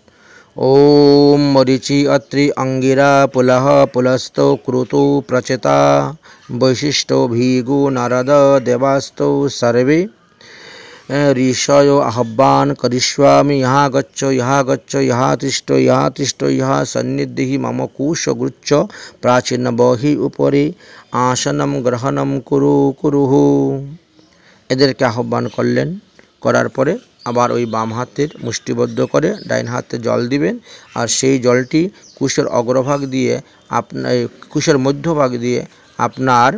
ওম মরিচি অত্রি অঙ্গিরা পুলহ পুলস্ত ক্রুতু প্রচেতা বৈশিষ্ট্য ভিগু নারদ দেবাস্ত সর্বে ঋষয় আহ্বান করিষ্যামি ইহা গচ্ছ ইহা গচ্ছ ইহা তিষ্ঠ ইহা তিষ্ঠ ইহা সন্নিধিঃ মম কুশগুচ্ছ প্রাচীন বহি উপরে আসনম গ্রহণম কুরু কুরুহু। এদেরকে আহ্বান করলেন। করার পরে আবার ওই বাম হাতের মুষ্টিবদ্ধ করে ডাইন হাতে জল দিবেন আর সেই জলটি কুশের অগ্রভাগ দিয়ে আপনার কুশের মধ্যভাগ দিয়ে আপনার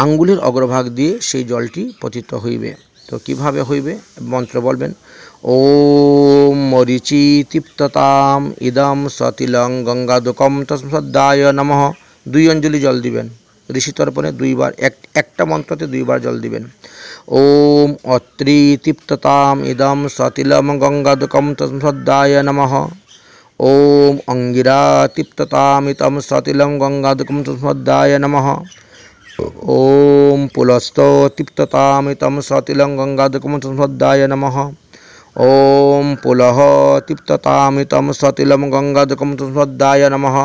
আঙ্গুলের অগ্রভাগ দিয়ে সেই জলটি পতিত হইবে। তো কিভাবে হইবে? মন্ত্র বলবেন, ওম মরিচি তৃপ্ততাম ইদম সতিলং গঙ্গাদুকম তস্মদ্দায় নমঃ। 2 অঞ্জলি জল দিবেন। ঋষি তর্পণে 2 বার, একটা মন্ত্রতে 2 বার জল দিবেন। ওম অত্রি তৃপ্ততাম ইদম সতিলম গঙ্গাদুকম তস্মদ্দায় নমঃ। ওম অঙ্গিরা তৃপ্ততামিতম সতিলম গঙ্গাদুকম তস্মদ্দায় নমঃ। ওম পুলস্ত তৃপ্ততামিতম সতিলং গঙ্গাদুকম তস্মদ্দায় নমঃ। ওম পুলহ তৃপ্ততামিতম সতিলম গঙ্গাদুকম তস্মদ্দায় নমঃ।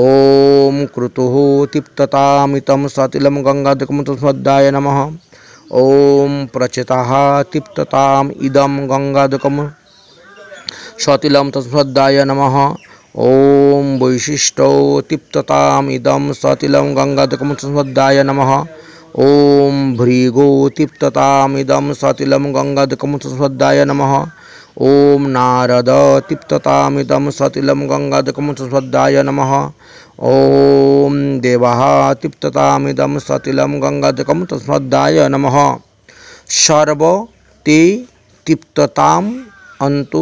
ওম ক্রতুঃ তৃপ্ততামিতম সতিলম গঙ্গাদুকম তস্মদ্দায় নমঃ। ওম প্রচিতঃ তৃপ্ততাম ইদম গঙ্গাদুকম সতিলম তস্মদ্দায় নমঃ। ওম বৈশিষ্ট্য তৃপ্ততাম ইদম সতিলম গঙ্গাদুকম তস্মদ্দায় নমঃ। ওম ভৃগো তৃপ্ততাম ইদম সতিলম গঙ্গাদুকম তস্মদ্দায় নমঃ। ওম নারদ তৃপ্ততাম ইদম সতিলম গঙ্গাদুকম তস্মদ্দায় নমঃ। ওম দেবঃ তৃপ্ততাম ইদম সতিলম গঙ্গাদুকম তস্মদ্দায় নমঃ। সর্ব তে তৃপ্ততাম অন্তু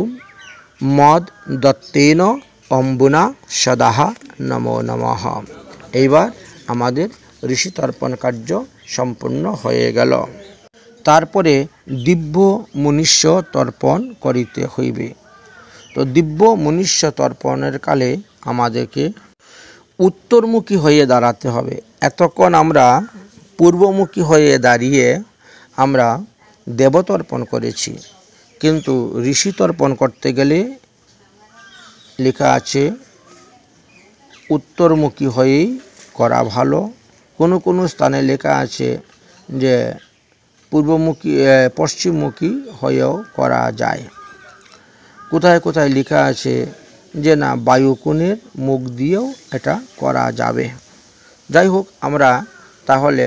মদ দত্তেন অম্বুনা সদাহ নমো নমঃ। এইবার আমাদের ঋষি তর্পণ কার্য সম্পূর্ণ হয়ে গেল। তারপরে দিব্য মনুষ্য তর্পণ করিতে হইবে। তো দিব্য মনুষ্য তর্পণের কালে আমাদেরকে উত্তরমুখী হয়ে দাঁড়াতে হবে। এতক্ষণ আমরা পূর্বমুখী হয়ে দাঁড়িয়ে আমরা দেবতর্পণ করেছি, কিন্তু ঋষি তর্পণ করতে গেলে লেখা আছে উত্তরমুখী হয়েই করা ভালো। কোনো কোনো স্থানে লেখা আছে যে পূর্বমুখী পশ্চিমমুখী হয়েও করা যায়। কোথায় কোথায় লেখা আছে যে না বায়ুকোণের মুখ দিয়েও এটা করা যাবে। যাই হোক, আমরা তাহলে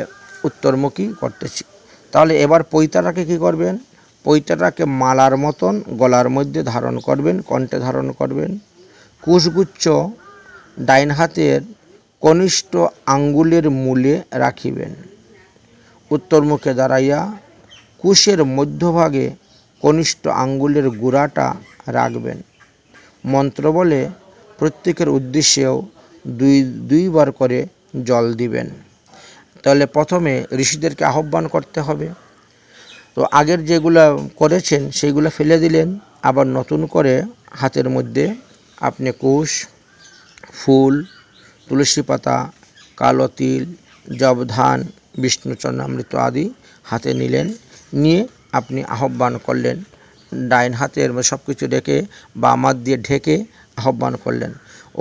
উত্তরমুখী করতেছি। তাহলে এবার পৈতাটাকে কী করবেন? পৈতাটাকে মালার মতন গলার মধ্যে ধারণ করবেন, কণ্ঠে ধারণ করবেন। কুশগুচ্ছ ডাইন হাতের কনিষ্ঠ আঙ্গুলের মূলে রাখিবেন। উত্তর মুখে দাঁড়াইয়া কুশের মধ্যভাগে কনিষ্ঠ আঙ্গুলের গোড়াটা রাখবেন। মন্ত্র বলে প্রত্যেকের উদ্দেশ্যেও দুইবার করে জল দিবেন। তাহলে প্রথমে ঋষিদেরকে আহ্বান করতে হবে। তো আগের যেগুলো করেছেন সেইগুলো ফেলে দিলেন, আবার নতুন করে হাতের মধ্যে আপনি কুশ, ফুল, তুলসী পাতা, কালো তিল, জব ধান, বিষ্ণুচরণামৃত আদি হাতে নিলেন। নিয়ে আপনি আহ্বান করলেন। ডাইন হাতের সব কিছু রেখে বাম হাত দিয়ে ঢেকে আহ্বান করলেন।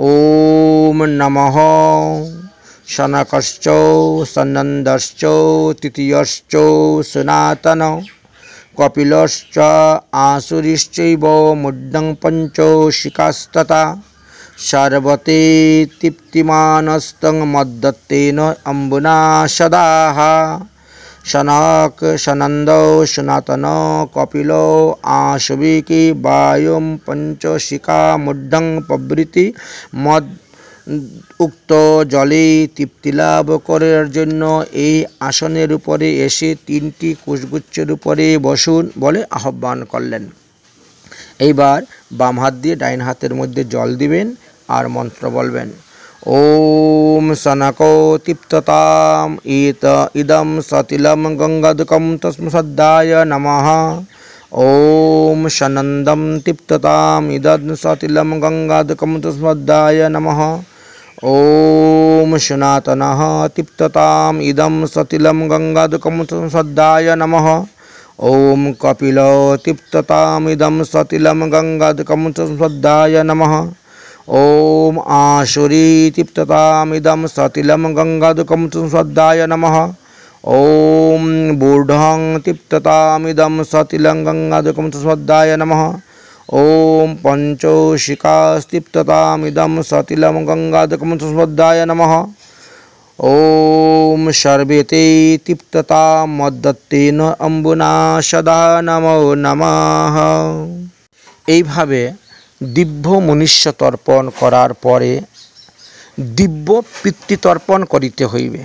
ওম নমঃ সনকশ্চ সনন্দশ্চ তৃতীয়শ্চ সনাতন কপিলশ্চ আসুরিশ্চৈব মুড্ডং পঞ্চশিকাস্ততা সর্বতে তৃপ্তিমানস্তং মদ্দত্তেন অম্বুনা সদাহ। সনক সনন্দ সনাতন কপিল আশবিকি বায়ুম পঞ্চশিকা মুড্ডং প্রভৃতি মদ উক্ত জলে তৃপ্তি লাভ করার জন্য এই আসনের উপরে এসে 3টি কুশগুচ্ছের উপরে বসুন বলে আহ্বান করলেন। এইবার বাম হাত দিয়ে ডাইন হাতের মধ্যে জল দিবেন আর মন্ত্র বলবেন। ওম সনকো তৃপ্ততাম ইদম সতিলম গঙ্গাদুকম তস্মদ্দায় নমঃ। ওম সনন্দম তৃপ্ততাম ইদম সতিলম গঙ্গাদুকম তস্মদ্দায় নমঃ। ওম সনাতনঃ তৃপ্ততাম ইদম সতিলম গঙ্গাদুকম তস্মদ্দায় নমঃ। ওম কপিল তৃপ্ততাম ইদম সতিলম গঙ্গাদুকম তস্মদ্দায় নমঃ। ওম আশুরি তৃপ্ততাম ইদম সতিলম গঙ্গাদুকম তস্মদ্দায় নমঃ। ওম বূঢ়ং তৃপ্ততাম ইদম সতিলম গঙ্গাদুকম তস্মদ্দায় নমঃ। ওম পঞ্চশিকাস্তৃপ্ততাম ইদম সতিলম গঙ্গাদুকম তস্মদ্দায় নমঃ। ওম সর্বেতে তৃপ্ততাম মদ্দত্তেন অম্বুনা সদা নমো নমঃ। এইভাবে দিব্য মনুষ্য তর্পণ করার পরে দিব্য পিতৃতর্পণ করিতে হইবে।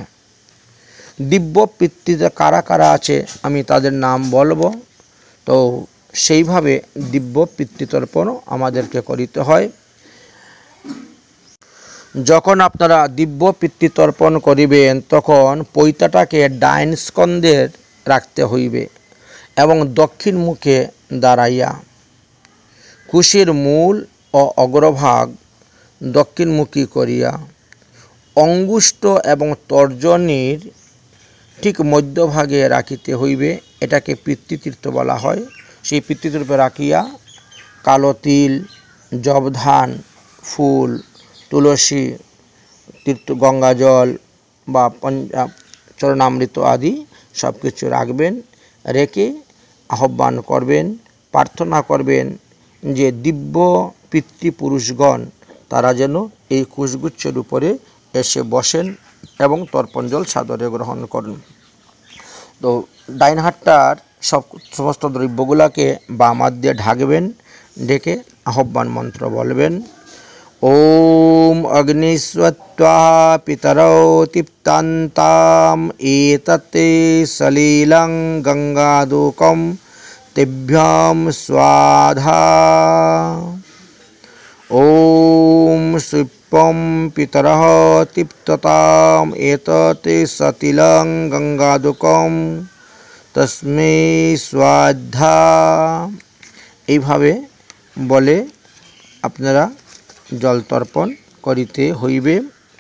দিব্য পিতৃতে কারা কারা আছে আমি তাদের নাম বলবো। তো সেইভাবে দিব্য পিতৃতর্পণও আমাদেরকে করিতে হয়। যখন আপনারা দিব্য পিতৃতর্পণ করিবেন তখন পৈতাটাকে ডাইন স্কন্ধে রাখতে হইবে এবং দক্ষিণ মুখে দাঁড়াইয়া কুশির মূল ও অগ্রভাগ দক্ষিণমুখী করিয়া অঙ্গুষ্ঠ এবং তর্জনীর ঠিক মধ্যভাগে রাখিতে হইবে। এটাকে পিতৃতীর্থ বলা হয়। সেই পিতৃতীর্থে রাখিয়া কালো তিল, জবধান, ফুল, তুলসী, তীর্থ গঙ্গাজল বা চরণামৃত আদি সব কিছু রাখবেন। রেখে আহ্বান করবেন, প্রার্থনা করবেন যে দিব্য পিতৃপুরুষগণ তারা যেন এই কুশগুচ্ছের উপরে এসে বসেন এবং তর্পণ জল সাদরে গ্রহণ করুন। তো ডাইন হাতটার সমস্ত দ্রব্যগুলোকে বাম হাত দিয়ে ঢাকবেন, ঢেকে আহ্বান মন্ত্র বলবেন। ওম অগ্নিস্বত্বা পিতরৌ তৃপ্তান্তাম এততে সলিলং গঙ্গাদুকম তেভ্যাম স্বাধা। ওম সুপ্পম পিতরঃ তৃপ্ততাম এততে সতিলং গঙ্গাদুকম তস্মৈ স্বাধা। এইভাবে বলে আপনারা জল তর্পণ করিতে হইবে,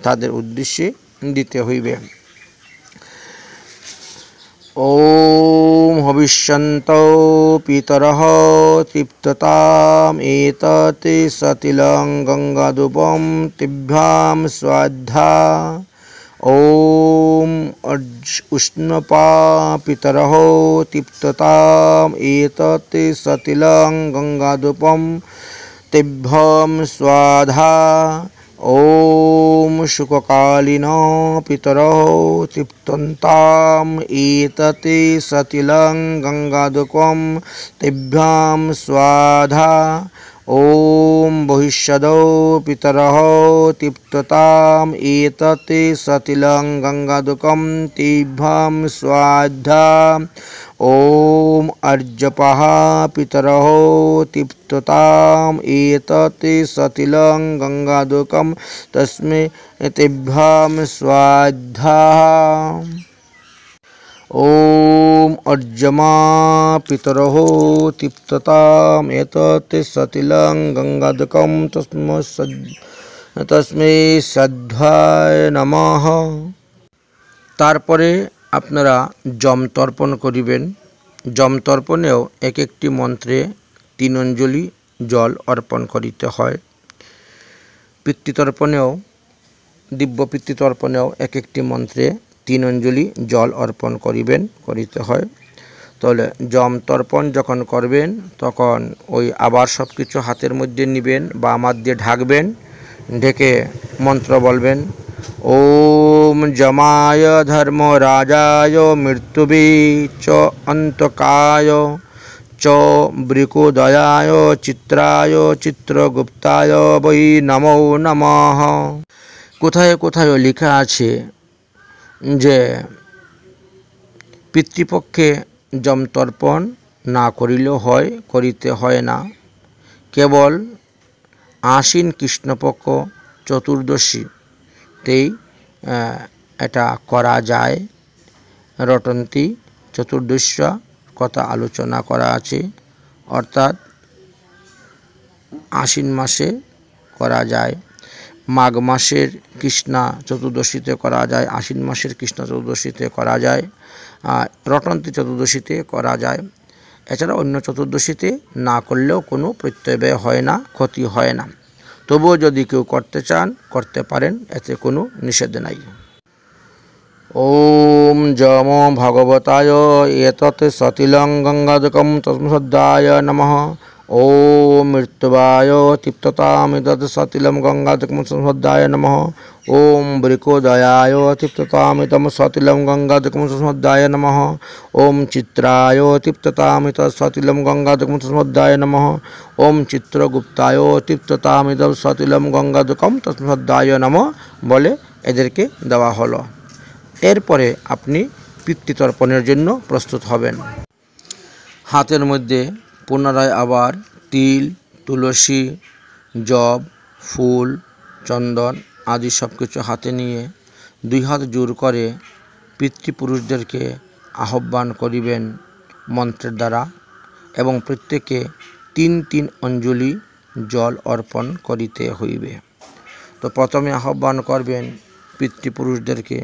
তাদের উদ্দেশ্যে দিতে হইবে। ওম হবিষ্যন্তৌ পিতরঃ তৃপ্ততাম এততে সতিলং গঙ্গাধূপম তেভ্যাম স্বাধা। ওম উষ্ণপা পিতরঃ তৃপ্ততাম এততে সতিলং গঙ্গাধূপম তেভ্যাম স্বাধা। ওম শুককালীন পিতরঃ তৃপ্তন্তাম এততে সতিলং গঙ্গাধূপম তেভ্যাম স্বাধা। ওম বহিষ্যদৌ পিতরঃ তৃপ্ততাম এততে সতিলং গঙ্গাধূপম তেভ্যাম স্বাধা। ওম অর্জপঃ পিতরঃ তৃপ্ততাম এততে সতিলং গঙ্গাধূপম তস্মৈ তেভ্যাম স্বাধা। ওম অর্জমা পিতরঃ তৃপ্ততাম এততে সতিলং গঙ্গাধূপম তস্মৈ স্বাধ্যায় নমঃ। তারপরে আপনারা যম তর্পণ করিবেন। যম তর্পণেও এক একটি মন্ত্রে 3 অঞ্জলি জল অর্পণ করিতে হয়। পিতৃতর্পণেও দিব্য পিতৃতর্পণেও এক একটি মন্ত্রে 3 অঞ্জলি জল অর্পণ করিতে হয়। তাহলে যম তর্পণ যখন করবেন তখন ওই আবার সব কিছু হাতের মধ্যে নেবেন, বাম হাত দিয়ে ঢাকবেন, ঢেকে মন্ত্র বলবেন। ওম যমায় ধর্মরাজায় মৃত্যুবে চ অন্তকায় চ বৃকোদয়ায় চিত্রায় চিত্রগুপ্তায় বৈ নমো নমঃ। কোথায় কোথায় লেখা আছে যে পিতৃপক্ষে যম তর্পণ না করিলেও হয়, করিতে হয় না। কেবল আশ্বিন কৃষ্ণপক্ষ চতুর্দশীতেই এটা করা যায়। রটন্তি চতুর্দশা কথা আলোচনা করা আছে, অর্থাৎ আশ্বিন মাসে করা যায়, মাঘ মাসের কৃষ্ণা চতুর্দশীতে করা যায়, আশ্বিন মাসের কৃষ্ণা চতুর্দশীতে করা যায়, রটন্তি চতুর্দশীতে করা যায়। এছাড়া অন্য চতুর্দশীতে না করলেও কোনো প্রত্যয় হয় না, ক্ষতি হয় না। তবুও যদি কেউ করতে চান করতে পারেন, এতে কোনো নিষেধ নাই। ওম যম ভগবতায় এতৎ সতিলং গঙ্গাধূপম তস্মৈস্বাধ্যায় নমঃ। ওম মৃত্যুবায় তৃপ্ততাম এতৎ সতিলং গঙ্গাধূপম তস্মৈস্বাধ্যায় নমঃ। ওম বৃকোদয়ায় তৃপ্ততাম এতৎ সতিলং গঙ্গাধূপম তস্মৈস্বাধ্যায় নমঃ। ওম চিত্রায় তৃপ্ততাম এতৎ সতিলং গঙ্গাধূপম তস্মৈস্বাধ্যায় নমঃ। ওম চিত্রগুপ্তায় তৃপ্ততাম এতৎ সতিলং গঙ্গাধূপম তস্মৈস্বাধ্যায় নমঃ বলে এদেরকে দেওয়া হলো। এরপরে আপনি পিতৃতর্পণের জন্য প্রস্তুত হবেন। হাতের মধ্যে পুনরায় আবার তিল, তুলসী, জব, ফুল, চন্দন আদি সব কিছু হাতে নিয়ে 2 হাত জোর করে পিতৃপুরুষদেরকে আহ্বান করিবেন মন্ত্রের দ্বারা এবং প্রত্যেকে 3 অঞ্জলি জল অর্পণ করিতে হইবে। তো প্রথমে আহ্বান করবেন পিতৃপুরুষদেরকে,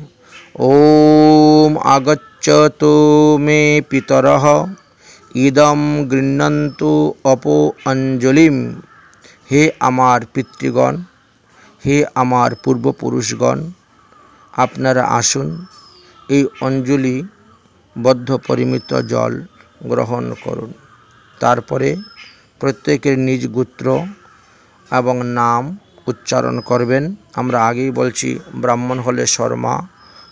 ওম আগচ্ছতু মে পিতরঃ ইদম গৃহ্ণন্তু অপো অঞ্জলিম। হে আমার পিতৃগণ, হে আমার পূর্বপুরুষগণ, আপনারা আসুন, এই অঞ্জলিবদ্ধ পরিমিত জল গ্রহণ করুন। তারপরে প্রত্যেকের নিজ গোত্র এবং নাম উচ্চারণ করবেন। আমরা আগেই বলছি, ব্রাহ্মণ হলে শর্মা,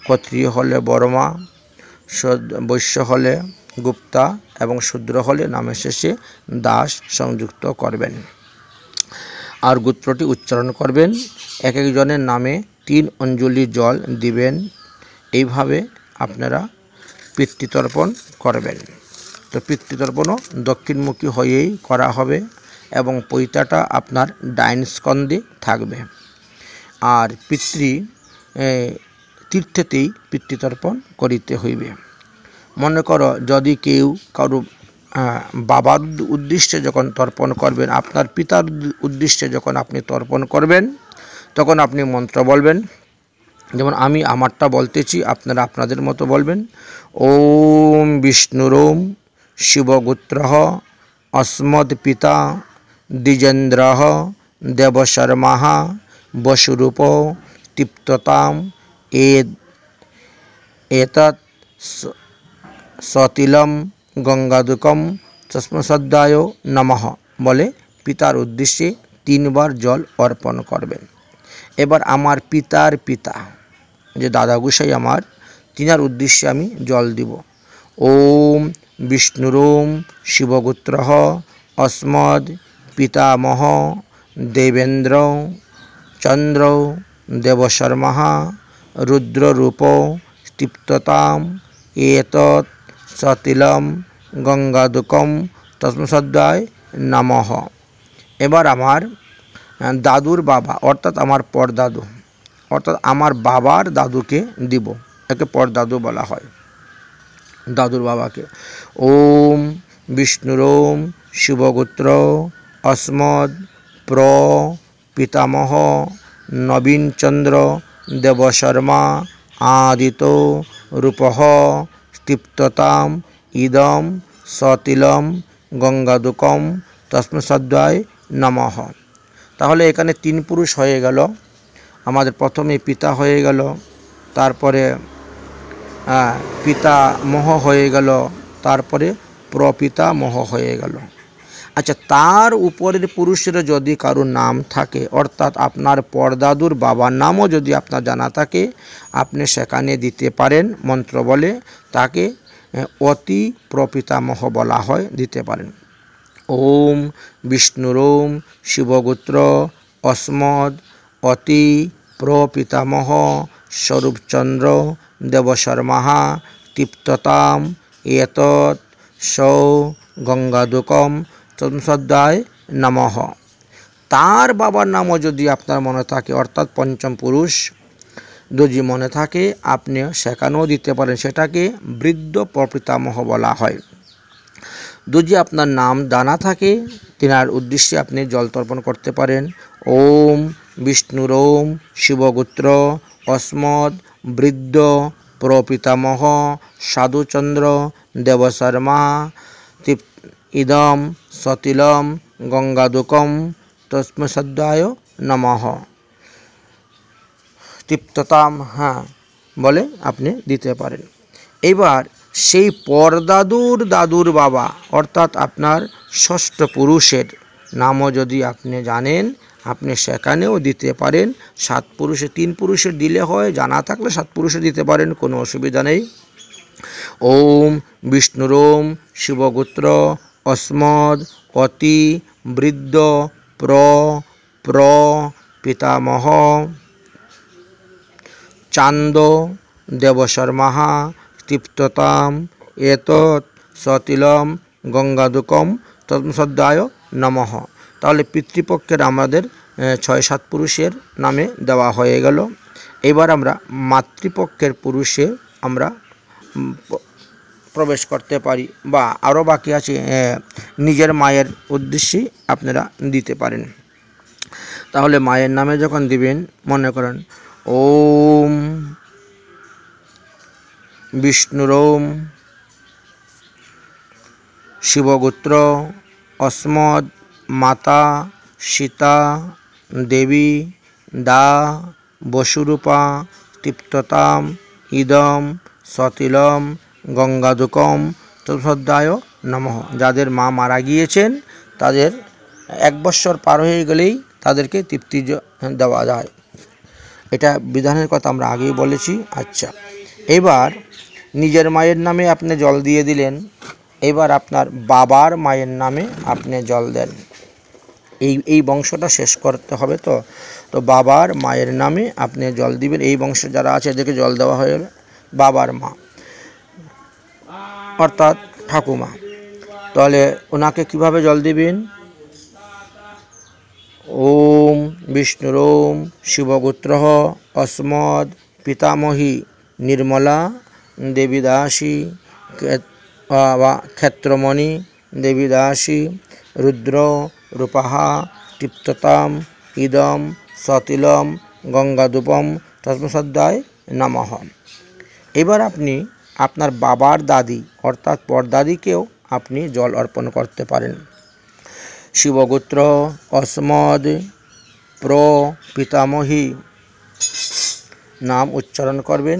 ক্ষত্রিয় হলে বর্মা, বৈশ্য হলে গুপ্তা এবং শূদ্র হলে নামের শেষে দাস সংযুক্ত করবেন। আর গোত্রটি উচ্চারণ করবেন। এক একজনের নামে 3 অঞ্জলি জল দিবেন। এইভাবে আপনারা পিতৃতর্পণ করবেন। তো পিতৃতর্পণও দক্ষিণমুখী হয়েই করা হবে এবং পৈতাটা আপনার ডাইন স্কন্ধে থাকবে। আর তীর্থেতেই পিতৃতর্পণ করিতে হইবে। মনে করো যদি কেউ কারো বাবার উদ্দেশ্যে যখন তর্পণ করবেন, আপনার পিতার উদ্দেশ্যে যখন আপনি তর্পণ করবেন, তখন আপনি মন্ত্র বলবেন। যেমন আমি আমারটা বলতেছি, আপনারা আপনাদের মতো বলবেন। ওম বিষ্ণুরোম শিবগোত্রঃ অস্মদ পিতা দ্বিজেন্দ্রঃ দেবশর্মাঃ বসুরূপ তৃপ্ততাম এতৎ সতিলম গঙ্গাদুকম তস্মসদ্দায় নমঃ বলে পিতার উদ্দেশ্যে 3 বার জল অর্পণ করবেন। এবার আমার পিতার পিতা যে দাদা গোসাই আমার, তিনার উদ্দেশ্যে আমি জল দিব। ওম বিষ্ণুরোম শিবগোত্রঃ অস্মদ পিতামহ দেবেন্দ্র চন্দ্র দেবশর্মাঃ রুদ্ররূপ তৃপ্ততাম এতৎ সতিলম গঙ্গাদুকম তস্মসদ্দায় নমঃ। এবার আমার দাদুর বাবা অর্থাৎ আমার পরদাদু, অর্থাৎ আমার বাবার দাদুকে দিব। একে পরদাদু বলা হয়, দাদুর বাবাকে। ওম বিষ্ণুরোম শিবগোত্র অস্মদ প্র পিতামহ নবীনচন্দ্র দেবশর্মা আদিত রূপঃ তৃপ্ততাম ইদম সতিলম গঙ্গাদুকম তস্মসদ্দায় নমঃ। তাহলে এখানে 3 পুরুষ হয়ে গেল। আমাদের প্রথমে পিতা হয়ে গেল, তারপরে পিতামহ হয়ে গেল, তারপরে প্রপিতামহ হয়ে গেল। আচ্ছা, তার উপরের পুরুষের যদি কারো নাম থাকে, অর্থাৎ আপনার পরদাদুর বাবার নামও যদি আপনার জানা থাকে, আপনি সেখানে দিতে পারেন মন্ত্র বলে। তাকে অতি প্রপিতামহ বলা হয়, দিতে পারেন। ওম বিষ্ণুরোম শিবগোত্র অস্মদ অতি প্রপিতামহ স্বরূপচন্দ্র দেবশর্মাঃ তৃপ্ততাম এতৎ সৌ গঙ্গাদুকম তস্মসদ্দায় নমঃ। তার বাবার নামও যদি আপনার মনে থাকে, অর্থাৎ পঞ্চম পুরুষ যদি মনে থাকে, আপনি সেখানেও দিতে পারেন। সেটাকে বৃদ্ধ প্রপিতামহ বলা হয়। যদি আপনার নাম জানা থাকে, তিনার উদ্দেশ্যে আপনি জল তর্পণ করতে পারেন। ওম বিষ্ণুরোম শিবগোত্র অস্মদ বৃদ্ধ প্রপিতামহ সাধুচন্দ্র দেবশর্মা ইদম সতিলম গঙ্গাদুকম তস্মসদ্দায় নমঃ। তৃপ্ততাম বলে আপনি দিতে পারেন। এবার সেই পরদাদুর দাদুর বাবা অর্থাৎ আপনার ষষ্ঠ পুরুষের নামও যদি আপনি জানেন, আপনি সেখানেও দিতে পারেন। 7 পুরুষে 3 পুরুষের দিলে হয়, জানা থাকলে 7 পুরুষে দিতে পারেন, কোনো অসুবিধা নেই। ওম বিষ্ণুরোম শিবগোত্র অস্মদ অতি বৃদ্ধ প্র পিতামহ চান্দ দেবশর্মাः তৃপ্ততাম এতৎ সতিলম গঙ্গাদুকম তৎসদ্দায় নমঃ। তাহলে পিতৃপক্ষের আমাদের ৬-৭ পুরুষের নামে দেওয়া হয়ে গেল। এবার আমরা মাতৃপক্ষের পুরুষে আমরা প্রবেশ করতে পারি, বা আরও বাকি আছে নিজের মায়ের উদ্দেশ্যেই আপনারা দিতে পারেন। তাহলে মায়ের নামে যখন দিবেন, মনে করেন ওম বিষ্ণুরোম শিবগোত্র অস্মদ মাতা সীতা দেবী দা বসুরূপা তৃপ্ততাম ইদম সতিলম গঙ্গাদুকম তৎসদ্দায় নমঃ। যাদের মা মারা গিয়েছেন তাদের 1 বৎসর পার হয়ে গেলেই তাদেরকে তৃপ্তি দেওয়া যায়। এটা বিধানের কথা আমরা আগেই বলেছি। আচ্ছা, এবার নিজের মায়ের নামে আপনি জল দিয়ে দিলেন, এবার আপনার বাবার মায়ের নামে আপনি জল দেন। এই বংশটা শেষ করতে হবে। তো বাবার মায়ের নামে আপনি জল দিবেন। এই বংশ যারা আছে এদেরকে জল দেওয়া হয়ে গেল। বাবার মা অর্থাৎ ঠাকুমা, তাহলে ওনাকে কিভাবে জল দিবেন? ওম বিষ্ণুরোম শিবগোত্র অস্মদ পিতামহী নির্মলা দেবীদাসী ক্ষেত্রমণি দেবীদাসী রুদ্র রূপাহ তৃপ্ততাম ইদম সতিলম গঙ্গাদুপম তৎসদ্দায় নমঃ। এবার আপনি আপনার বাবার দাদি অর্থাৎ পরদাদিকেও আপনি জল অর্পণ করতে পারেন। শিবগোত্র অস্মদ প্র পিতামহী নাম উচ্চারণ করবেন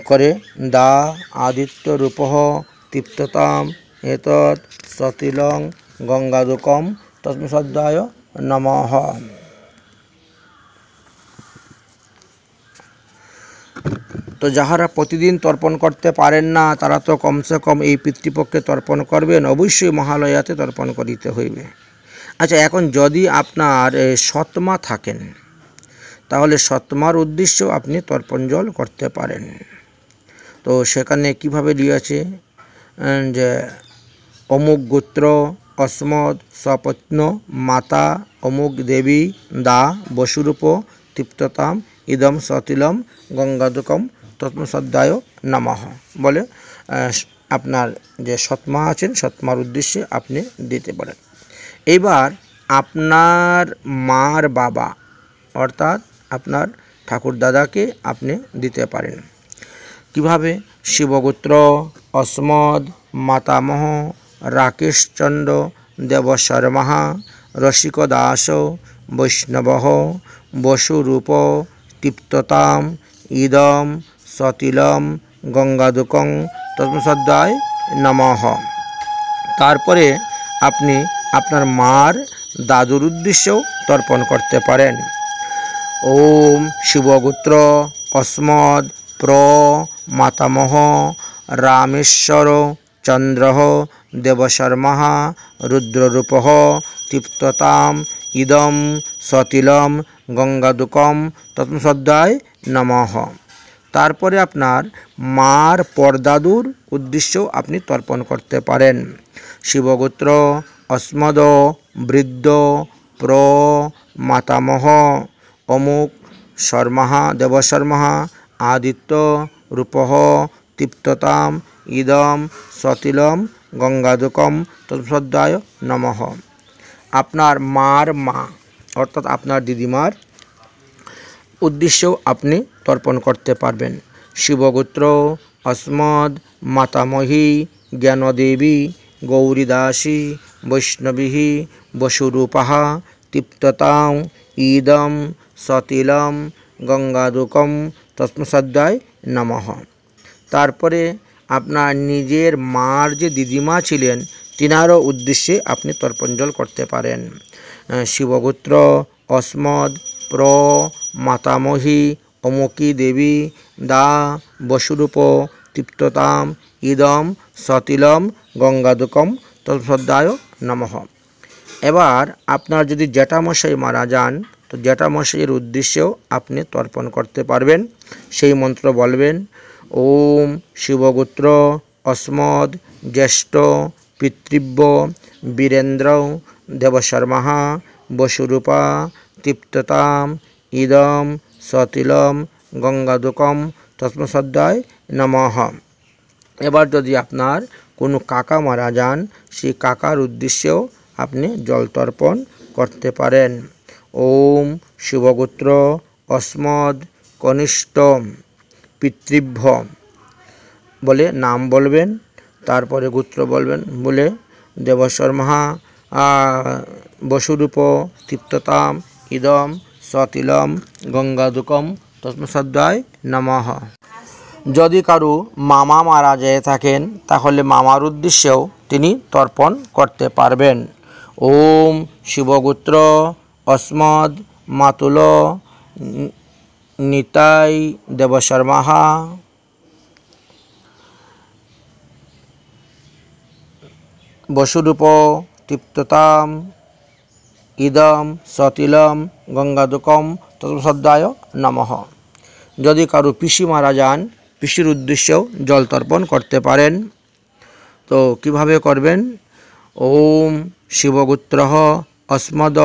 করে দা আদিত্য রূপহ তৃপ্ততাম এতৎ সতিলং গঙ্গাদুকম তৎসদ্দায় নমঃ। তো যাহারা প্রতিদিন তর্পণ করতে পারেন না তারা তো কমসে কম এই পিতৃপক্ষে তর্পণ করবেন, অবশ্যই মহালয়াতে তর্পণ করিতে হইবে। আচ্ছা, এখন যদি আপনার সৎমা থাকেন তাহলে সৎমার উদ্দেশ্যেও আপনি তর্পণ জল করতে পারেন। তো সেখানে কিভাবে দিয়েছে যে অমুক গোত্র অস্মদ স্বপত্ন মাতা অমুক দেবী দা বসুরূপ তৃপ্ততাম ইদম সতিলম গঙ্গাদুকম তৎসদ্দায় নমঃ বলে আপনার যে সৎমা আছেন সৎমার উদ্দেশ্যে আপনি দিতে পারেন। এবার আপনার মার বাবা অর্থাৎ আপনার ঠাকুর দাদাকে আপনি দিতে পারেন। কিভাবে? শিবগোত্র অস্মদ মাতামহ রাকেশচন্দ্র দেবশর্মা রসিকদাস বৈষ্ণব বসুরূপ তৃপ্ততাম ইদম সতিলম গঙ্গাদুকং তৎসদ্দায় নমঃ। তারপরে আপনি আপনার মার দাদুর উদ্দেশ্যেও তর্পণ করতে পারেন। ওম শিবগোত্র অস্মদ প্র মাতামহ রামেশ্বর চন্দ্র দেবশর্মা রুদ্ররূপ তৃপ্ততাম ইদম সতিলম গঙ্গাদুকম তৎসদ্দায় নমঃ। তারপরে আপনার মার পরদাদুর উদ্দেশ্যেও আপনি তর্পণ করতে পারেন। শিবগোত্র অস্মদ বৃদ্ধ প্র মাতামহ অমুক শর্মা দেবশর্মা আদিত্য রূপহ তৃপ্ততাম ইদম সতিলম গঙ্গাদুকম তৎসদ্দায় নমঃ। আপনার মার মা অর্থাৎ আপনার দিদিমার উদ্দেশ্যেও আপনি তর্পণ করতে পারবেন। শিবগোত্র অস্মদ মাতামহী জ্ঞানদেবী গৌরীদাসী বৈষ্ণবী বসুরূপাহ তৃপ্ততাং ইদম সতিলম গঙ্গাদুকম তৎসদ্দায় নমঃ। তারপরে আপনার নিজের মার যে দিদিমা ছিলেন তিনারও উদ্দেশ্যে আপনি তর্পণ জল করতে পারেন। শিবগোত্র অস্মদ প্র মাতামহী অমুকী দেবী দা বসুরূপ তৃপ্ততাম ইদম সতিলম গঙ্গাদুকম তৎসদ্দায় নমঃ। এবার আপনার যদি জ্যাঠামশাই মারা যান তো জ্যাঠামশাইয়ের উদ্দেশ্যেও আপনি তর্পণ করতে পারবেন। সেই মন্ত্র বলবেন, ওম শিবগোত্র অস্মদ জ্যেষ্ঠ পিতৃব্য বীরেন্দ্র দেবশর্মা বসুরূপা তৃপ্ততাম ইদম সতিলম গঙ্গাদুকম তস্মসদ্দায় নমঃ। এবার যদি আপনার কোনো কাকা মারা যান, সেই কাকার উদ্দেশ্যেও আপনি জল তর্পণ করতে পারেন। ওম শিবগোত্র অস্মদ কনিষ্ঠ পিতৃভ্য বলে নাম বলবেন, তারপরে গোত্র বলবেন, বলে দেবশর্মা বসুরূপ তৃপ্ততাম ইদম সতিলম গঙ্গাদুকম তস্মসদ্দায় নমঃ। যদি কারো মামা মারা যেয়ে থাকেন, তাহলে মামার উদ্দেশ্যেও তিনি তর্পণ করতে পারবেন। ওম শিবগোত্র অস্মদ মাতুল নিতাই দেবশর্মা বসুরূপ তৃপ্ততাম ইদম সতিলম গঙ্গাদুকম তস্মসদ্দায় নমঃ। যদি কারো পিসি মারা যান, পিসির উদ্দেশ্যেও জল তর্পণ করতে পারেন। তো কিভাবে করবেন? ওম শিবগোত্র অস্মদ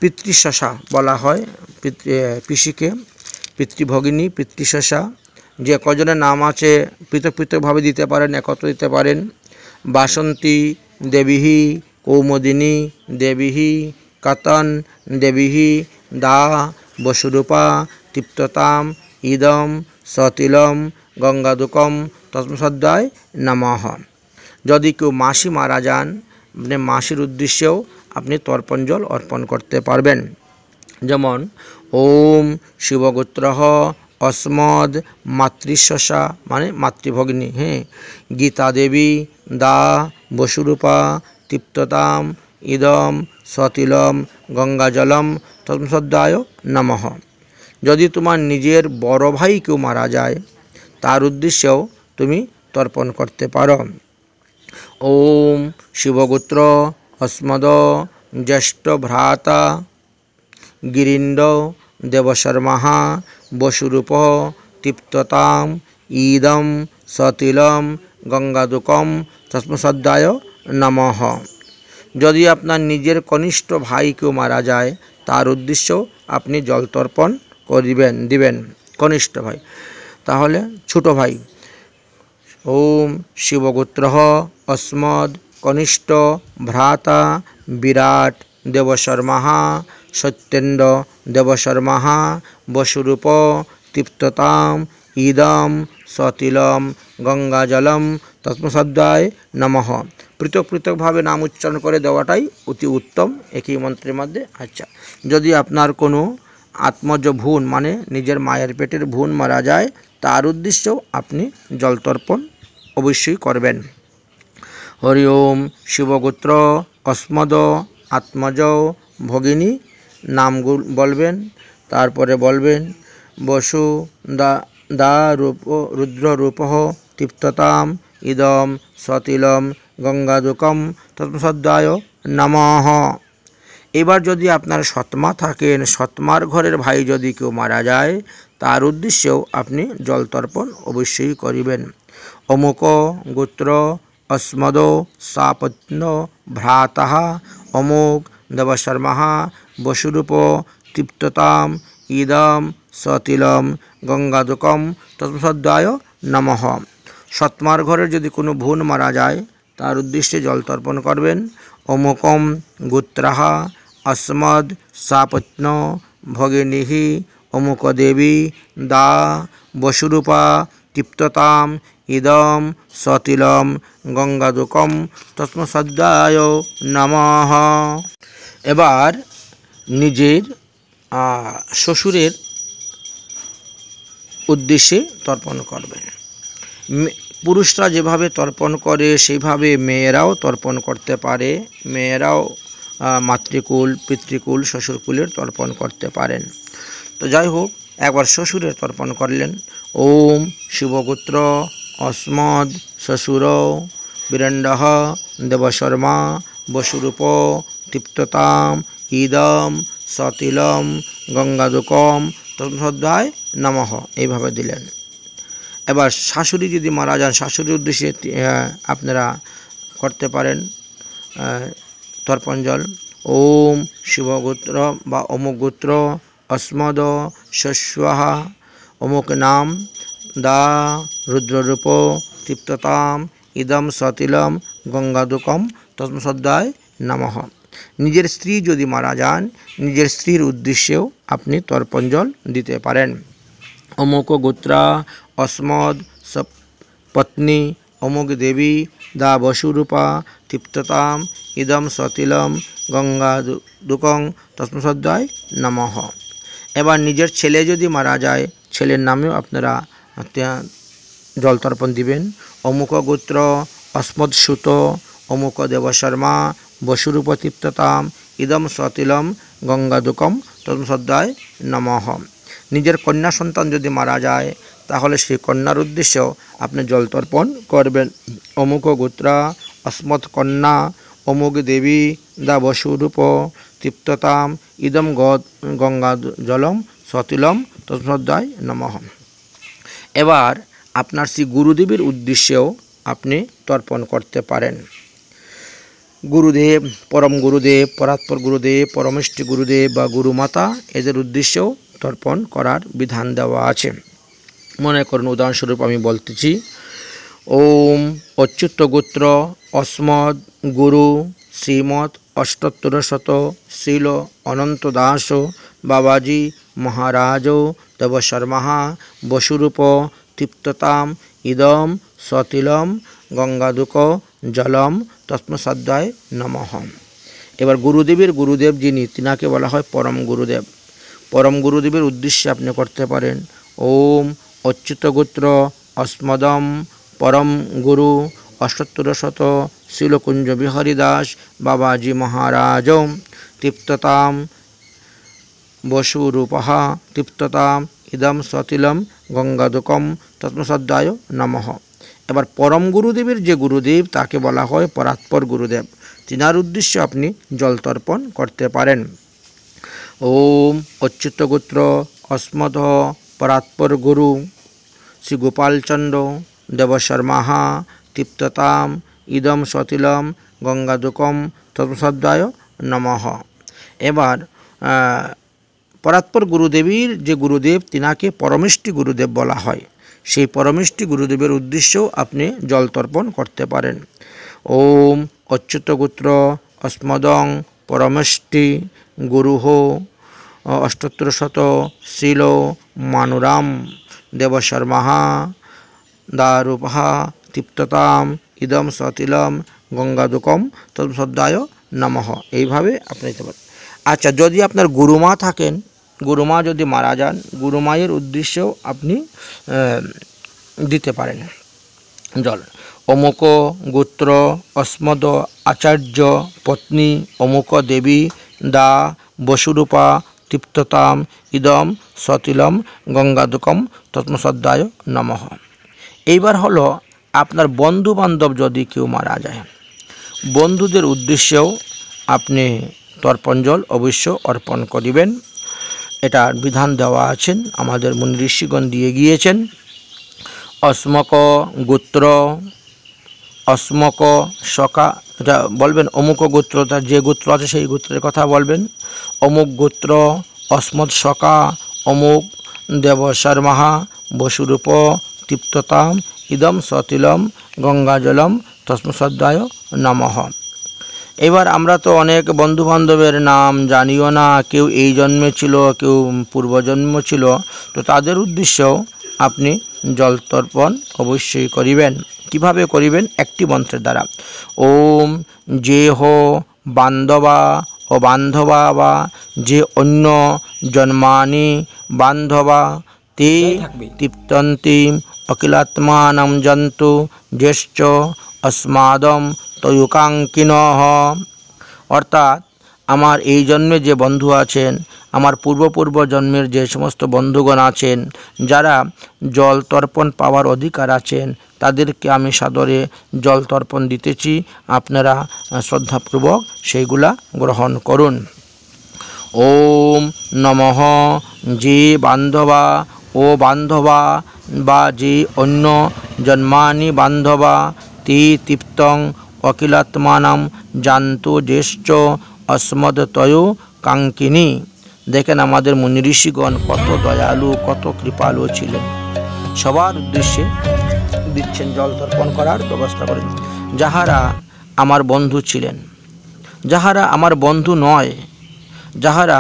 পিতৃশশা বলা হয় পিসিকে, পিতৃভগিনী পিতৃশশা। যে কজনের নাম আছে পৃথক পৃথকভাবে দিতে পারেন, একত্র দিতে পারেন। বাসন্তী দেবীহি কৌমদিনী দেবীহি কাতন দেবীহি দা বসুরূপা তৃপ্ততাম ইদম সতিলম গঙ্গাদুকম তস্মসদ্দায় নমঃ। যদি কেউ মাসি মারা যান, মানে মাসির উদ্দেশ্যেও আপনি তর্পণ জল অর্পণ করতে পারবেন। যেমন ওম শিবগোত্র অস্মদ মাতৃশশা মানে মাতৃভগ্নী, গীতা দেবী দা বসুরূপা তৃপ্ততাম ইদম সতিলম গঙ্গাজলম তস্মসদ্দায় নমঃ। যদি তোমার নিজের বড় ভাই কেউ মারা যায়, তার উদ্দেশ্যেও তুমি তর্পণ করতে পারো। ওম শিবগোত্র অস্মদ জ্যেষ্ঠ ভ্রাতা গিরিন্দ দেবশর্মা বসুরূপ তৃপ্ততাম ইদম সতিলম গঙ্গাদুকম তস্মসদ্দায় নমঃ। যদি আপনার নিজের কনিষ্ঠ ভাই কেউ মারা যায়, তার উদ্দেশ্যেও আপনি জল তর্পণ দিবেন। কনিষ্ঠ ভাই, তাহলে ছোট ভাই। ওম শিবগোত্র অস্মদ কনিষ্ঠ ভ্রাতা বিরাট দেবশর্মা সত্যেন্দ্র দেবশর্মা বসুরূপ তৃপ্ততাম ইদম সতিলম গঙ্গাজলম তস্মসদ্দায় নমঃ। পৃথক পৃথকভাবে নাম উচ্চারণ করে দেওয়াটাই অতি উত্তম একই মন্ত্রের মধ্যে। আচ্ছা, যদি আপনার কোনো আত্মজ ভুন মানে নিজের মায়ের পেটের ভুন মারা যায়, তার উদ্দেশ্যেও আপনি জল তর্পণ অবশ্যই করবেন। হরি ওম শিবগোত্র অস্মদ আত্মজ ভগিনী নাম বলবেন, তারপরে বলবেন বসু দা রুদ্ররূপ তৃপ্ততাম ইদম সতিলম গঙ্গাদুকম তস্মসদ্দায় নমঃ। এবার যদি আপনার সৎমা থাকেন, সৎমার ঘরের ভাই যদি কেউ মারা যায়, তার উদ্দেশ্যেও আপনি জল তর্পণ অবশ্যই করিবেন। অমুক গোত্র অস্মদ সাপত্ন ভ্রাতা অমুক দেবশর্মা বসুরূপ তৃপ্ততাম ইদম সতিলম গঙ্গাদুকম তস্মসদ্দায় নমঃ। সৎমার ঘরের যদি কোনো ভুন মারা যায়, তার উদ্দেশ্যে জল তর্পণ করবেন। অমুকম গোত্রাহ অস্মদ সাপত্ন ভগিনী অমুক দেবী দা বসুরূপা তৃপ্ততাম ইদম সতিলম গঙ্গাদুকম তস্মসদ্দায় নমঃ। এবার নিজের শ্বশুরের উদ্দেশ্যে তর্পণ করবেন। পুরুষরা যেভাবে তর্পণ করে সেইভাবে মেয়েরাও তর্পণ করতে পারে। মেয়েরাও মাতৃকুল পিতৃকুল শ্বশুরকুলের তর্পণ করতে পারেন। তো যাই হোক, একবার শ্বশুরের তর্পণ করলেন। ওম শিবগোত্র অস্মদ শ্বশুর বীরেন্দ্র দেবশর্মা বসুরূপ তৃপ্ততাম ইদম সতিলম গঙ্গাদুকম তৎসদ্ধায় নমঃ, এইভাবে দিলেন। এবার শাশুড়ি যদি মারা যান, শাশুড়ির উদ্দেশ্যে আপনারা করতে পারেন তর্পণ জল। ওম শিবগোত্র বা অমুক গোত্র অস্মদ শস্বাহা অমুক নাম দা রুদ্ররূপ তৃপ্ততাম ইদম সতিলম গঙ্গাদুকম তৎসদ্ধায় নমঃ। নিজের স্ত্রী যদি মারা যান, নিজের স্ত্রীর উদ্দেশ্যেও আপনি তর্পণ জল দিতে পারেন। অমুক গোত্রা অস্মদ পত্নী অমুক দেবী দা বসুরূপা তৃপ্ততাম ইদম সতিলম গঙ্গাদুকং তৎসদ্ধায় নমঃ। এবার নিজের ছেলে যদি মারা যায়, ছেলের নামেও আপনারা জল তর্পণ দিবেন। অমুক গোত্র অস্মৎসুত অমুক দেবশর্মা বসুরূপ তৃপ্ততাম ইদম সতিলম গঙ্গাদুকম তৎসদ্ধায় নমঃ। নিজের কন্যা সন্তান যদি মারা যায়, তাহলে সেই কন্যার উদ্দেশ্যেও আপনি জল তর্পণ করবেন। অমুক গোত্রা অস্মৎ কন্যা অমুক দেবী দা বসুরূপ তৃপ্ততাম ইদম গঙ্গা জলম সতিলম তৎসদ্ধায় নমঃ। এবার আপনার শ্রী গুরুদেবের উদ্দেশ্যেও আপনি তর্পণ করতে পারেন। গুরুদেব, পরম গুরুদেব, পরাৎপর গুরুদেব, পরমেষ্ঠী গুরুদেব বা গুরুমাতা, এদের উদ্দেশ্যেও তর্পণ করার বিধান দেওয়া আছে। মনে করুন, উদাহরণস্বরূপ আমি বলতেছি, ওম অচ্যুত গোত্র অস্মদ গুরু শ্রীমৎ অষ্টোত্তরশত শ্রীল অনন্ত দাস বাবাজি মহারাজ দেবশর্মা বসুরূপ তৃপ্ততাম ইদম সতিলম গঙ্গাদুক জলম তৎসদ্ধায় নমঃ। এবার গুরুদেব যিনি, তিনাকে বলা হয় পরম গুরুদেব। পরম গুরুদেবের উদ্দেশ্যে আপনি করতে পারেন ওম অচ্যুত গোত্র অস্মদম পরম গুরু অষ্টোত্তরশত শ্রীলকুঞ্জ বিহারী দাস বাবাজি মহারাজ তৃপ্ততাম বসুরূপঃ তৃপ্ততাম ইদম সতিলম গঙ্গাদুকম তৎসদ্ধায় নমঃ। এবার পরম গুরুদেবের যে গুরুদেব, তাকে বলা হয় পরাৎপর গুরুদেব। তিনার উদ্দেশ্যে আপনি জল তর্পণ করতে পারেন। ওম অচ্যুত গোত্র অস্মদ পরাৎপর গুরু শ্রী গোপালচন্দ্র দেবশর্মা তৃপ্ততাম ইদম সতিলম গঙ্গাদুকম তৎসদ্ধায় নমঃ। এবার পরাৎপর গুরুদেবীর যে গুরুদেব, তিনাকে পরমেষ্ঠী গুরুদেব বলা হয়। সেই পরমেষ্ঠী গুরুদেবের উদ্দেশ্যেও আপনি জল তর্পণ করতে পারেন। ওম অচ্যুত গোত্র অস্মদং পরমেষ্ঠী গুরুহ অষ্টোত্তরশত শ্রীল মানুরাম দেবশর্মা দারূপঃ তৃপ্ততাম ইদম সতিলম গঙ্গাদুকম তৎসদ্ধায় নমঃ। এইভাবে আপনি দিতে পারেন। আচ্ছা, যদি আপনার গুরুমা থাকেন, গুরুমা যদি মারা যান, গুরুমায়ের উদ্দেশ্যেও আপনি দিতে পারেন জল। অমুক গোত্র অস্মদ আচার্য পত্নী অমুক দেবী দা বসুরূপা তৃপ্ততাম ইদম সতিলম গঙ্গাদুকম তৎসদ্ধায় নমঃ। এইবার হলো, আপনার বন্ধু বান্ধব যদি কেউ মারা যায়, বন্ধুদের উদ্দেশ্যেও আপনি তর্পণ জল অবশ্য অর্পণ করিবেন। এটার বিধান দেওয়া আছেন, আমাদের মুনি ঋষিগণ দিয়ে গিয়েছেন। অস্মক গোত্র অস্মক সখা, এটা বলবেন অমুক গোত্র, তার যে গোত্র আছে সেই গোত্রের কথা বলবেন। অমুক গোত্র অস্মৎ সখা অমুক দেবশর্মা বসুরূপ তৃপ্ততাম ইদম সতিলম গঙ্গাজলম তৎসদ্ধায় নমঃ। এবার আমরা তো অনেক বন্ধুবান্ধবের নাম জানিও না, কেউ এই জন্মে ছিল, কেউ পূর্বজন্ম ছিল, তো তাদের উদ্দেশ্যেও আপনি জল তর্পণ অবশ্যই করিবেন। কিভাবে করিবেন? একটি মন্ত্রের দ্বারা। ওম যে হো বান্ধবা ও বান্ধবা বা যে অন্য জন্মানি বান্ধবা তে তৃপ্তন্তি অখিলাত্মানম জন্তু জ্যেষ্ঠ অস্মাদম তয়ুকাঙ্কিনঃ। অর্থাৎ আমার এই জন্মে যে বন্ধু আছেন, আমার পূর্ব জন্মের যে সমস্ত বন্ধুগণ আছেন, যারা জল তর্পণ পাওয়ার অধিকার আছেন, তাদেরকে আমি সাদরে জল তর্পণ দিতেছি। আপনারা শ্রদ্ধাপূর্বক সেইগুলা গ্রহণ করুন। ওম নমঃ যে বান্ধবা ও বান্ধবা বা যে অন্য জন্মানি বান্ধবা তে তৃপ্তং অখিলাত্মানাম জান্তু জ্যেষ্ঠ অস্মদতয় কাঙ্কিনী। দেখেন আমাদের মুনি ঋষিগণ কত দয়ালু, কত কৃপালু ছিলেন। সবার উদ্দেশ্যে দিচ্ছেন, জল তর্পণ করার ব্যবস্থা করেন। যাহারা আমার বন্ধু ছিলেন, যাহারা আমার বন্ধু নয়, যাহারা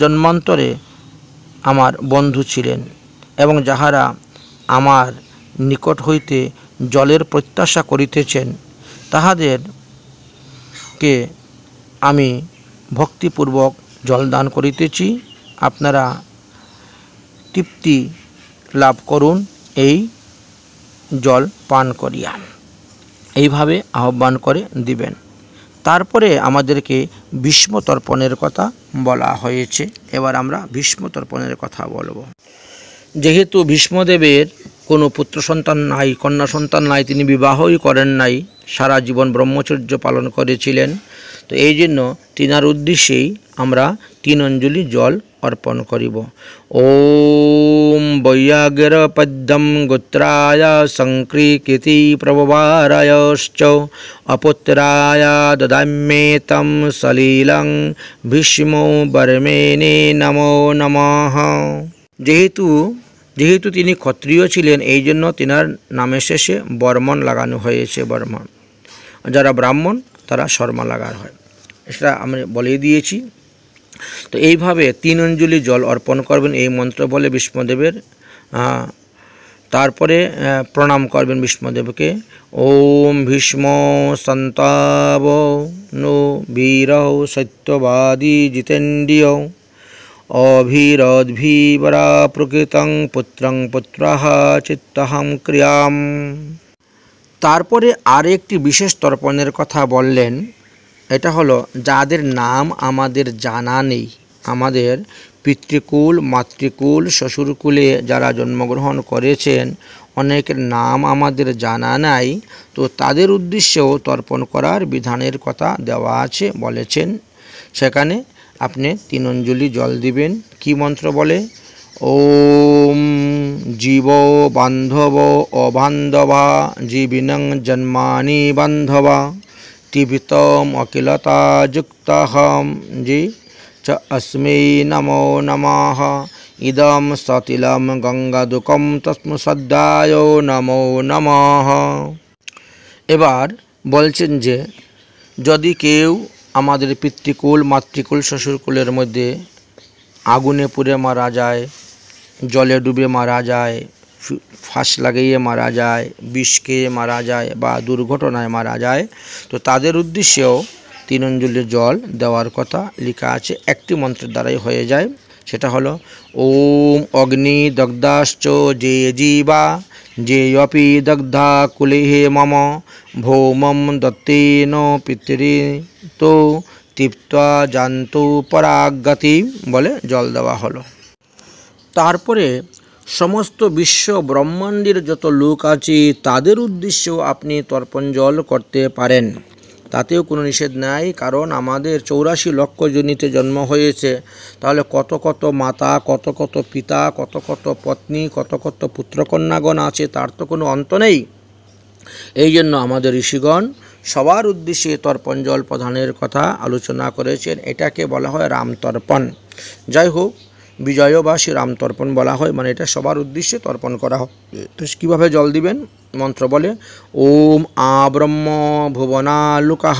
জন্মান্তরে আমার বন্ধু ছিলেন এবং যাহারা আমার নিকট হইতে জলের প্রত্যাশা করিতেছেন, তাহাদেরকে আমি ভক্তিপূর্বক জল দান করিতেছি। আপনারা তৃপ্তি লাভ করুন এই জল পান করিয়া। এইভাবে আহ্বান করে দিবেন। তারপরে আমাদেরকে ভীষ্ম তর্পণের কথা বলা হয়েছে। এবার আমরা ভীষ্ম তর্পণের কথা বলবো। যেহেতু ভীষ্মদেবের কোনো পুত্র সন্তান নাই, কন্যা সন্তান নাই, তিনি বিবাহই করেন নাই, সারা জীবন ব্রহ্মচর্য পালন করেছিলেন, তো এই জন্য তিনার উদ্দেশ্যেই আমরা 3 অঞ্জলি জল অর্পণ করিব। ওম বৈয়াগের পদ্যম গোত্রায় সংক্রীকৃতি প্রভবারায়শ্চ অপুত্রায় দদাম্যেতম সলীলং ভীষ্মো বর্মেনে নমো নমঃ। যেহেতু তিনি ক্ষত্রিয় ছিলেন, এই জন্য তিনার নামের শেষে বর্মণ লাগানো হয়েছে। বর্মণ, যারা ব্রাহ্মণ তারা শর্মা লাগার হয়, সেটা আমি বলে দিয়েছি। তো এইভাবে 3 অঞ্জলি জল অর্পণ করবেন এই মন্ত্র বলে ভীষ্মদেবের। তারপরে প্রণাম করবেন ভীষ্মদেবকে। ওম ভীষ্ম সন্তাব নো বীর সত্যবাদী জিতেন্দ্রিয় অভিরদ্ভীবরা প্রকৃতং পুত্রং পুত্রাহ চিত্তহং ক্রিয়াম। তারপরে আর একটি বিশেষ তর্পণের কথা বললেন। এটা হলো যাদের নাম আমাদের জানা নেই, আমাদের পিতৃকুল, মাতৃকুল, শ্বশুরকুলে যারা জন্মগ্রহণ করেছেন, অনেকের নাম আমাদের জানা নাই, তো তাদের উদ্দেশ্যেও তর্পণ করার বিধানের কথা দেওয়া আছে, বলেছেন। সেখানে আপনি 3 অঞ্জলি জল দিবেন। কি মন্ত্র বলে? ওম জীব বান্ধব অবান্ধবা জীবিনং জন্মানি বান্ধবা তীব্তম অখিলতা যুক্তহম জি চ अस्मै নমো নমঃ ইদম সতিলম গঙ্গাদুকম তস্মসদ্দায় নমো নমঃ। এবার বলছেন যে যদি কেউ আমাদের পিতৃকুল, মাতৃকুল, শ্বশুরকুলের মধ্যে আগুনে পুড়ে মারা যায়, জলে ডুবে মারা যায়, ফাঁস লাগিয়ে মারা যায়, বিষ খেয়ে মারা যায় বা দুর্ঘটনায় মারা যায়, তো তাদের উদ্দেশ্যেও 3 অঞ্জলি জল দেওয়ার কথা লেখা আছে। একটি মন্ত্রের দ্বারাই হয়ে যায়। সেটা হলো ওম অগ্নি দগ্ধাশ্চ যে জীবা যেয়পি দগ্ধা কুলেহে মম ভৌমম দত্তেন পিতৃ তো তৃপ্তা জান্তু পরাগতি বলে জল দেওয়া হলো। তারপরে সমস্ত বিশ্ব ব্রহ্মাণ্ডের যত লোক আছে তাদের উদ্দেশ্যেও আপনি তর্পণ জল করতে পারেন, তাতেও কোনো নিষেধ নাই। কারণ আমাদের 84 লক্ষ জনিতে জন্ম হয়েছে, তাহলে কত কত মাতা, কত কত পিতা, কত কত পত্নী, কত কত পুত্রকন্যাগণ আছে, তার তো কোনো অন্ত নেই। এই জন্য আমাদের ঋষিগণ সবার উদ্দেশ্যে তর্পণ জল প্রদানের কথা আলোচনা করেছেন। এটাকে বলা হয় রামতর্পণ। যাই হোক, বিজয়বাসী রামতর্পণ বলা হয়, মানে এটা সবার উদ্দেশ্যে তর্পণ করা হয়। তো কীভাবে জল দিবেন? মন্ত্র বলে ওম আব্রহ্ম ভুবনালুকাহ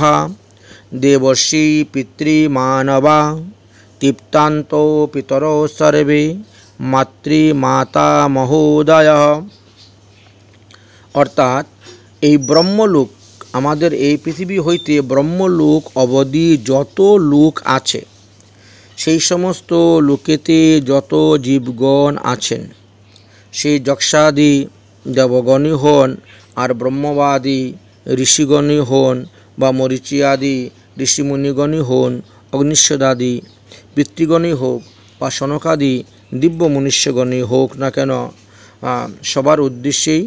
দেবর্ষি পিতৃমানবা তৃপ্তান্ত পিতর সর্বে মাতৃমাতা মহোদয়। অর্থাৎ এই ব্রহ্মলোক, আমাদের এই পৃথিবী হইতে ব্রহ্মলোক অবধি যত লোক আছে, সেই সমস্ত লোকেতে যত জীবগণ আছেন, সেই যক্ষাদি দেবগণই হন আর ব্রহ্মবাদী ঋষিগণই হন বা মরিচিয়াদি ঋষিমুনিগণই হন, অগ্নিশ্বদাদি পিতৃগণই হোক বা সনকাদি দিব্য মনুষ্যগণই হোক না কেন, সবার উদ্দেশ্যেই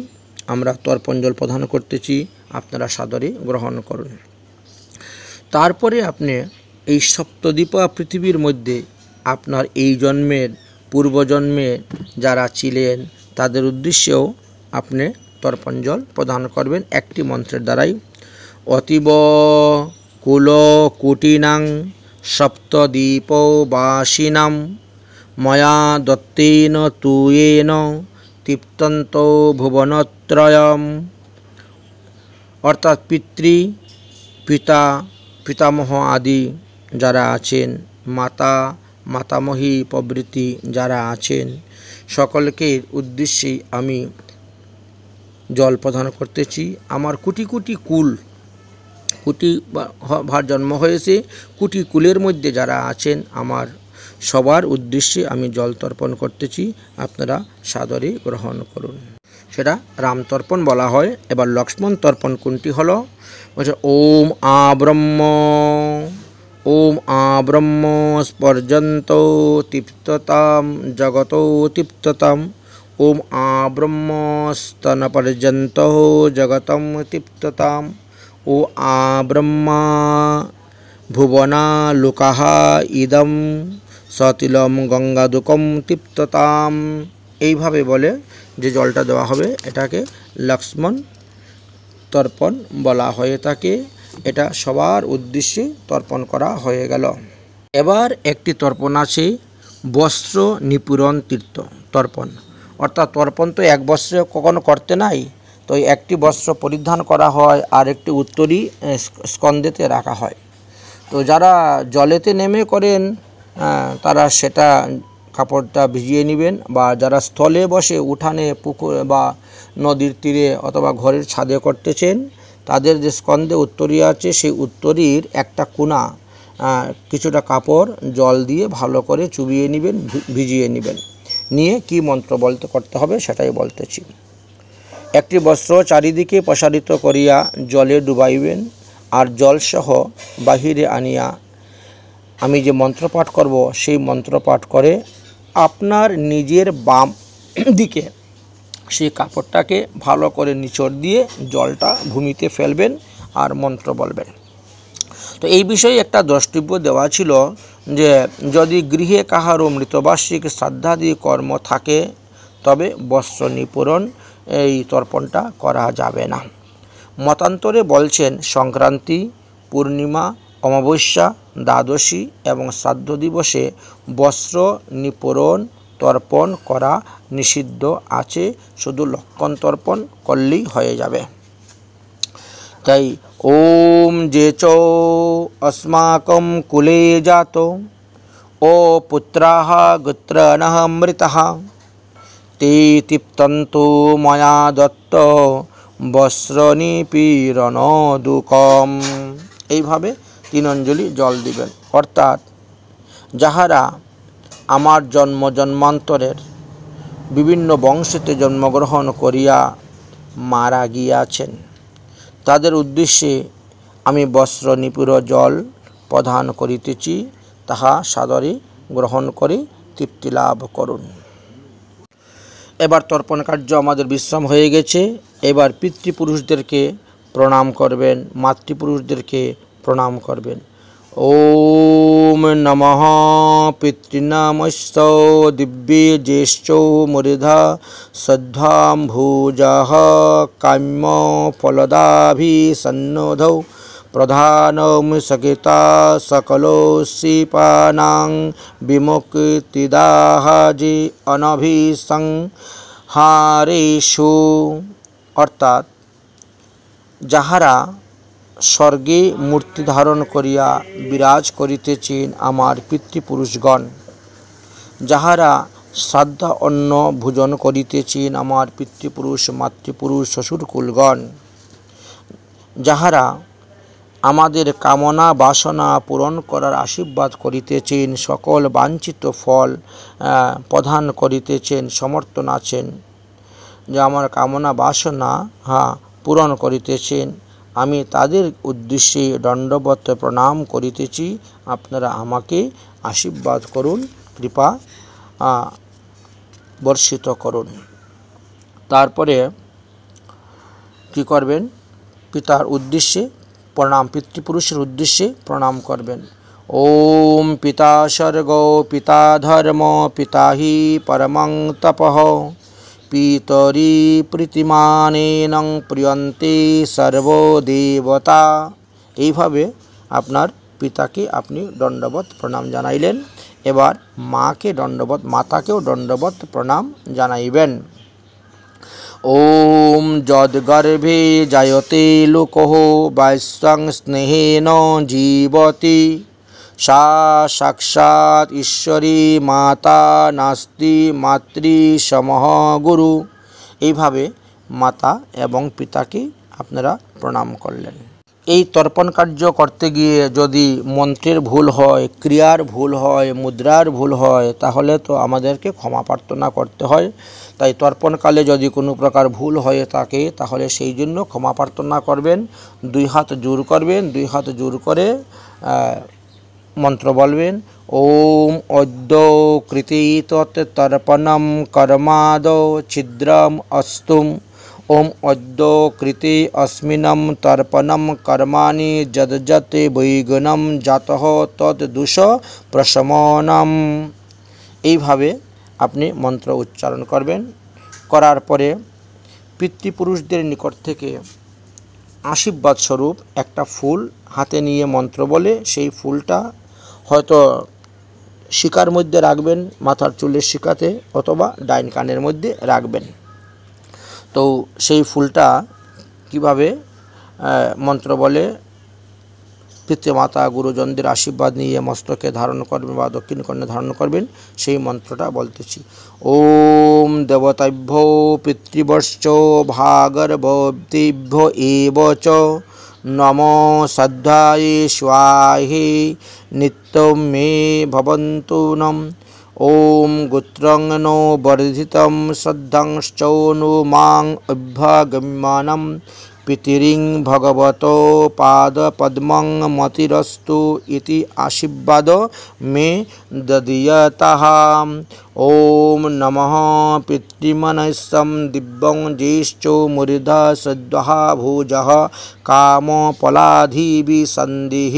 আমরা তর্পণ জল প্রদান করতেছি, আপনারা সাদরে গ্রহণ করুন। তারপরে আপনি এই সপ্তদ্বীপা পৃথিবীর মধ্যে আপনার এই জন্মের পূর্বজন্মে যারা ছিলেন তাদের উদ্দেশ্যেও আপনি তর্পণ জল প্রদান করবেন একটি মন্ত্রের দ্বারাই। অতীব কুল কুটিনাং সপ্তদ্বীপবাসিনাম ময়া দত্তেন তুয়েন তৃপ্তন্ত ভুবনত্রয়ম। অর্থাৎ পিতা পিতামহ আদি যারা আছেন, মাতা মাতামহী প্রভৃতি যারা আছেন, সকলকে উদ্দেশ্যে আমি জল প্রদান করতেছি। আমার কোটি কোটি কুল, কোটি ভার জন্ম হয়েছে, কোটি কুলের মধ্যে যারা আছেন আমার সবার উদ্দেশ্যে আমি জল তর্পণ করতেছি, আপনারা সাদরে গ্রহণ করুন। সেটা রাম তর্পণ বলা হয়। এবার লক্ষ্মণ তর্পণ কোনটি হলো? বলছে ওম আব্রহ্ম স্পর্যন্ত তৃপ্ততাম জগত তৃপ্ততাম। ওম আব্রহ্ম স্তন পর্যন্ত জগতম তৃপ্ততাম। ও আব্রহ্মা ভুবনা লোকাহ ইদম সতিলম গঙ্গাদুকম তৃপ্ততাম। এইভাবে বলে যে জলটা দেওয়া হবে এটাকে লক্ষ্মণ তর্পণ বলা হয়ে থাকে। এটা সবার উদ্দেশ্যে তর্পণ করা হয়ে গেল। এবার একটি তর্পণ আছে বস্ত্র নিপূরণ তীর্থ তর্পণ। অর্থাৎ তর্পণ তো এক বস্ত্রে কখনো করতে নাই, তো একটি বস্ত্র পরিধান করা হয় আর একটি উত্তরী স্কন্ধেতে রাখা হয়। তো যারা জলেতে নেমে করেন তারা সেটা কাপড়টা ভিজিয়ে নেবেন, বা যারা স্থলে বসে উঠানে পুকুর বা নদীর তীরে অথবা ঘরের ছাদে করতেছেন তাদের যে স্কন্ধে উত্তরী আছে সেই উত্তরীর একটা কোণা কিছুটা কাপড় জল দিয়ে ভালো করে চুবিয়ে নেবেন, ভিজিয়ে নেবেন। নিয়ে কি মন্ত্র বলতে করতে হবে সেটাই বলতেছি। একটি বস্ত্র চারিদিকে প্রসারিত করিয়া জলে ডুবাইবেন, আর জলসহ বাহিরে আনিয়া আমি যে মন্ত্রপাঠ করব সেই মন্ত্রপাঠ করে আপনার নিজের বাম দিকে সেই কাপড়টাকে ভালো করে নিচড় দিয়ে জলটা ভূমিতে ফেলবেন আর মন্ত্র বলবেন। তো এই বিষয়ে একটা দ্রষ্টব্য দেওয়া ছিল যে যদি গৃহে কাহারও মৃতবার্ষিক শ্রাদ্ধাদি কর্ম থাকে তবে বস্ত্র নিপূরণ এই তর্পণটা করা যাবে না। মতান্তরে বলছেন সংক্রান্তি, পূর্ণিমা, অমাবস্যা, দ্বাদশী এবং শ্রাদ্ধ দিবসে বস্ত্র নিপূরণ তর্পণ করা নিষিদ্ধ আছে, শুধু লক্ষণ তর্পণ করলেই হয়ে যাবে। তাই ওম যে চ अस्माकं কুলে জাত ও পুত্রাহ গোত্রনঃ মৃতঃ তে তৃপ্তন্তু ময়া দত্ত বস্ত্র নিপীড়নদুকম। এইভাবে 3 অঞ্জলি জল দিবেন। অর্থাৎ যাহারা আমার জন্মান্তরের বিভিন্ন বংশেতে জন্মগ্রহণ করিয়া মারা গিয়াছেন তাদের উদ্দেশ্যে আমি বস্ত্র নিপীড়ন জল প্রদান করিতেছি, তাহা সাদরে গ্রহণ করে তৃপ্তি লাভ করুন। এবার তর্পণ কার্য আমাদের বিশ্রাম হয়ে গেছে। এবার পিতৃপুরুষদেরকে প্রণাম করবেন, মাতৃপুরুষদেরকে প্রণাম করবেন। ওম নমঃ পিতৃনামস্য দিব্যে জ্যেষ্ঠ মূর্ধা শ্রদ্ধাম্ভুজঃ কাম্য ফলদাভিসন্নধৌ প্রধানম সকিতা সকলোসিপানাং বিমুক্তিদাহাজি অনভিসংহারেষু। অর্থাৎ যাহারা স্বর্গে মূর্তি ধারণ করিয়া বিরাজ করিতেছেন আমার পিতৃপুরুষগণ, যাহারা শ্রাদ্ধা অন্ন ভোজন করিতেছেন আমার পিতৃপুরুষ মাতৃপুরুষ শ্বশুরকুলগণ, যাহারা আমাদের কামনা বাসনা পূরণ করার আশীর্বাদ করিতেছেন, সকল বাঞ্ছিত ফল প্রদান করিতেছেন, সমর্থন আছেন, যে আমার কামনা বাসনা পূরণ করিতেছেন, আমি তাদের উদ্দেশ্যে দণ্ডবত প্রণাম করিতেছি, আপনারা আমাকে আশীর্বাদ করুন, কৃপা বর্ষিত করুন। তারপরে কি করবেন? পিতার উদ্দেশ্যে প্রণাম, পিতৃপুরুষের উদ্দেশ্যে প্রণাম করবেন। ওম পিতা স্বর্গ পিতা ধর্ম পিতা হি পরমং তপঃ পিতরি প্রীতিমানেনং প্রিয়ন্তে সর্বদেবতা। এইভাবে আপনার পিতাকে আপনি দণ্ডবত প্রণাম জানাইলেন। এবার মাকে দণ্ডবত, মাতাকেও দণ্ডবত প্রণাম জানাইবেন। ওম যদ্গর্ভে জায়তে লোকঃ বৈশ্বং স্নেহেন জীবতি সা সাক্ষাৎ ঈশ্বরী মাতা নাস্তি মাতৃ সমঃ গুরু। এইভাবে মাতা এবং পিতাকে আপনারা প্রণাম করলেন। এই তর্পণ কার্য করতে গিয়ে যদি মন্ত্রের ভুল হয়, ক্রিয়ার ভুল হয়, মুদ্রার ভুল হয়, তাহলে তো আমাদেরকে ক্ষমা প্রার্থনা করতে হয়। তাই তর্পণকালে যদি কোনো প্রকার ভুল হয়ে থাকে তাহলে সেই জন্য ক্ষমা প্রার্থনা করবেন। দুই হাত জোর করবেন, দুই হাত জোর করে মন্ত্র বলবেন। ওম অদ্য কৃতি তৎ তর্পণম কর্মাদৌ ছিদ্রম অস্তুম। ওম অদ্য কৃতে অস্মিনম তর্পণম কর্মাণি যদ্যৎ বৈগুণম জাতঃ তৎ দোষ প্রশমনম। এইভাবে আপনি মন্ত্র উচ্চারণ করবেন। করার পরে পিতৃপুরুষদের নিকট থেকে আশীর্বাদ স্বরূপ একটা ফুল হাতে নিয়ে মন্ত্র বলে সেই ফুলটা হয়তো শিকার মধ্যে রাখবেন, মাথার চুলের শিকাতে, অথবা ডাইন কানের মধ্যে রাখবেন। তো সেই ফুলটা কিভাবে মন্ত্র বলে পিতৃমাতা গুরুজনদের আশীর্বাদ নিয়ে মস্তকে ধারণ করবেন বা দক্ষিণ কর্ণে ধারণ করবেন, সেই মন্ত্রটা বলতেছি। ওম দেবতাভ্যো পিতৃবশ্চ ভাগর্ভবতেভ্য এব চ নমো শ্রদ্ধায়ে স্বাহে নিত্যং মে ভবন্তু নম। ওম গোত্রং নো বর্ধিतं শ্রদ্ধাংশ্চ নো মাং অভ্যাগম্যনম পিতরিং ভগবতো পাদপদ্মং মতিরস্তু ইতি আশীর্বাদ মে দদীয়তাঃ। ওম নমঃ পিতৃমনসং দিব্যং জ্যেষ্ঠো মূর্ধা সদ্যঃ ভুজঃ কামপলাধিবি সন্ধিঃ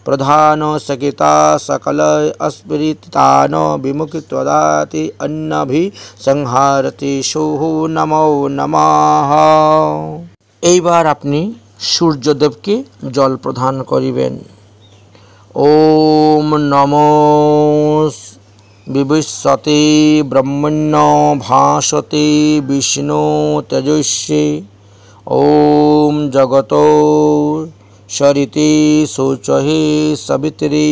প্রধান সকিতা সকল अस्मृतान विमुक्तदाति अन्नभि संहारति শুহ নমো নমঃ। এইবার আপনি সূর্যদেবকে জল প্রদান করিবেন। ওম নমো বিভস্বতে ব্রহ্মণ্য ভাসতে বিষ্ণু তেজস্বী। ওম জগত সরিতে শৌচহে সবিত্রে